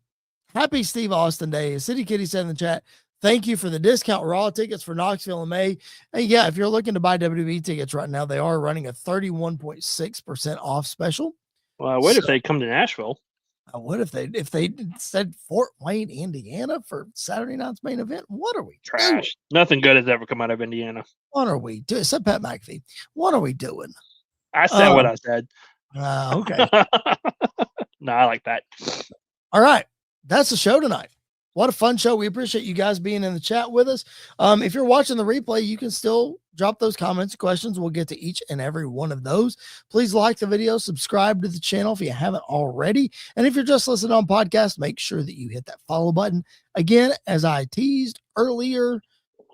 Happy Steve Austin Day. As City Kitty said in the chat, thank you for the discount Raw tickets for Knoxville in May. And yeah, if you're looking to buy WWE tickets right now, they are running a 31.6% off special. Well, what if they come to Nashville? What if they said Fort Wayne, Indiana for Saturday night's main event? What are we trash? Doing? Nothing good has ever come out of Indiana. What are we doing? Except Pat McAfee. What are we doing? I said what I said. Okay. No, I like that. All right. That's the show tonight. What a fun show. We appreciate you guys being in the chat with us. If you're watching the replay, you can still drop those comments, questions. We'll get to each and every one of those. Please like the video, subscribe to the channel if you haven't already. And if you're just listening on podcast, make sure that you hit that follow button. Again, as I teased earlier,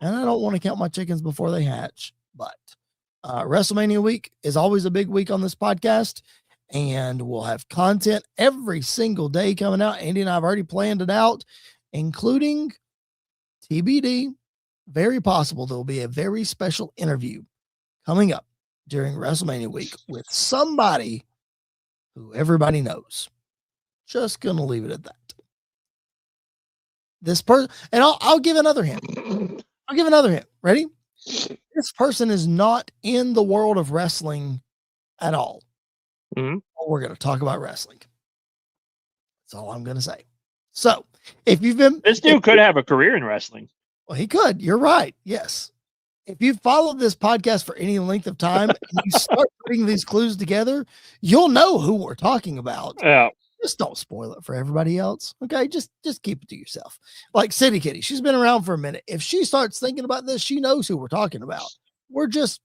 and I don't want to count my chickens before they hatch, but WrestleMania week is always a big week on this podcast. And we'll have content every single day coming out. Andy and I have already planned it out, including TBD. Very possible there will be a very special interview coming up during WrestleMania week with somebody who everybody knows. Just going to leave it at that. This person, and I'll give another hint. Ready? This person is not in the world of wrestling at all. Mm-hmm. We're going to talk about wrestling. That's all I'm going to say. So if you've been, this dude could have a career in wrestling. Well, he could. You're right. Yes. If you've followed this podcast for any length of time and you start putting these clues together, you'll know who we're talking about. Yeah. Just don't spoil it for everybody else. Okay. Just keep it to yourself. Like City Kitty. She's been around for a minute. If she starts thinking about this, she knows who we're talking about. We're just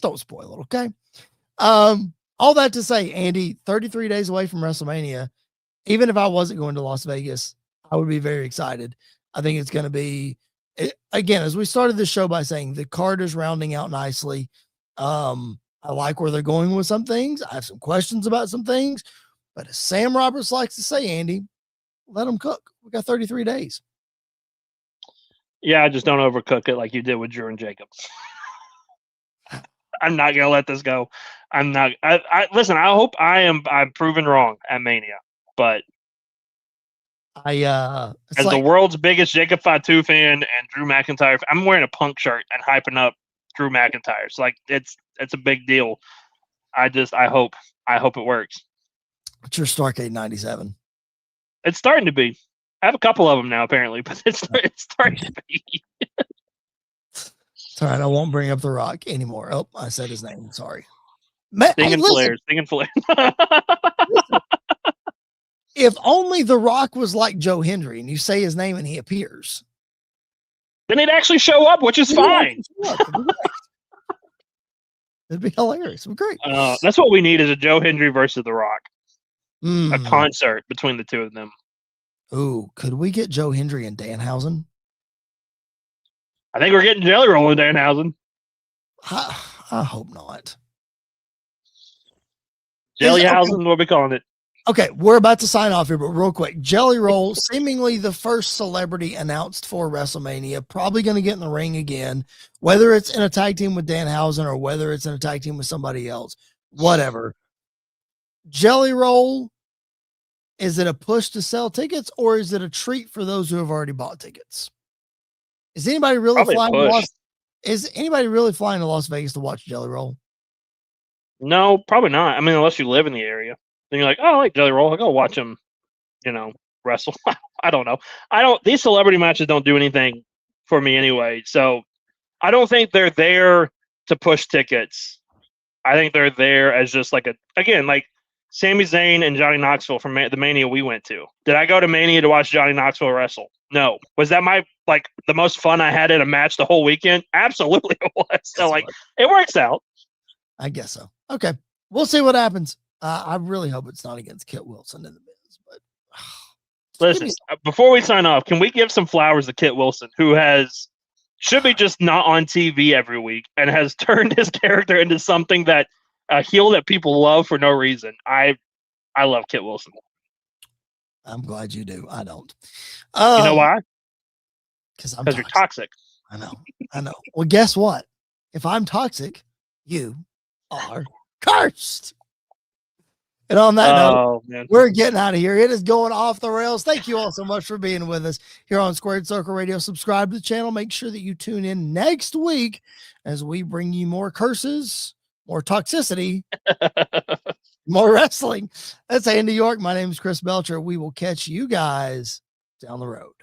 don't spoil it. Okay. All that to say, Andy, 33 days away from WrestleMania. Even if I wasn't going to Las Vegas, I would be very excited. I think it's going to be, again, as we started this show by saying, the card is rounding out nicely. I like where they're going with some things. I have some questions about some things, but as Sam Roberts likes to say, Andy, let them cook. We got 33 days. Yeah, I just don't overcook it like you did with Drew and Jacob. I'm not going to let this go. I'm not. Listen, I hope I'm proven wrong at Mania, but as the world's biggest Jacob Fatu fan and Drew McIntyre, I'm wearing a Punk shirt and hyping up Drew McIntyre. It's like it's a big deal. I hope it works. What's your Starcade 97? It's starting to be. I have a couple of them now, apparently, but it's starting to be. It's all right. I won't bring up The Rock anymore. Oh, I said his name. Sorry. Stinging Flair. Listen, If only The Rock was like Joe Hendry and you say his name and he appears. Then he'd actually show up, which is fine. It'd be hilarious. It'd be great. That's what we need is a Joe Hendry versus The Rock. A Mm. concert between the two of them. Ooh, could we get Joe Hendry and Danhausen? I think we're getting Jelly Roll in Danhausen. I hope not. Jellyhausen, what are we calling it? Okay, we're about to sign off here, but real quick, Jelly Roll, seemingly the first celebrity announced for WrestleMania, probably going to get in the ring again, whether it's in a tag team with Danhausen or whether it's in a tag team with somebody else, whatever. Jelly Roll, is it a push to sell tickets or is it a treat for those who have already bought tickets? Is anybody really flying to Las Vegas to watch Jelly Roll? No, probably not. I mean, unless you live in the area. Then you're like, oh, I like Jelly Roll. I'll go watch him, wrestle. I don't know. These celebrity matches don't do anything for me anyway. So I don't think they're there to push tickets. I think they're there as just like Sami Zayn and Johnny Knoxville from the Mania we went to. Did I go to Mania to watch Johnny Knoxville wrestle? No. Was that the most fun I had in a match the whole weekend? Absolutely it was. So it works out. I guess so. Okay. We'll see what happens. I really hope it's not against Kit Wilson in the Miz, but listen, before we sign off, can we give some flowers to Kit Wilson, who should be just not on TV every week and has turned his character into something that a heel that people love for no reason. I love Kit Wilson. I'm glad you do. I don't. You know why? Because you're toxic. I know. Well, guess what? If I'm toxic, you are cursed. And on that note, we're getting out of here. It is going off the rails. Thank you all so much for being with us here on Squared Circle Radio. Subscribe to the channel. Make sure that you tune in next week as we bring you more curses, more toxicity, more wrestling. That's Andy York. My name is Chris Belcher. We will catch you guys down the road.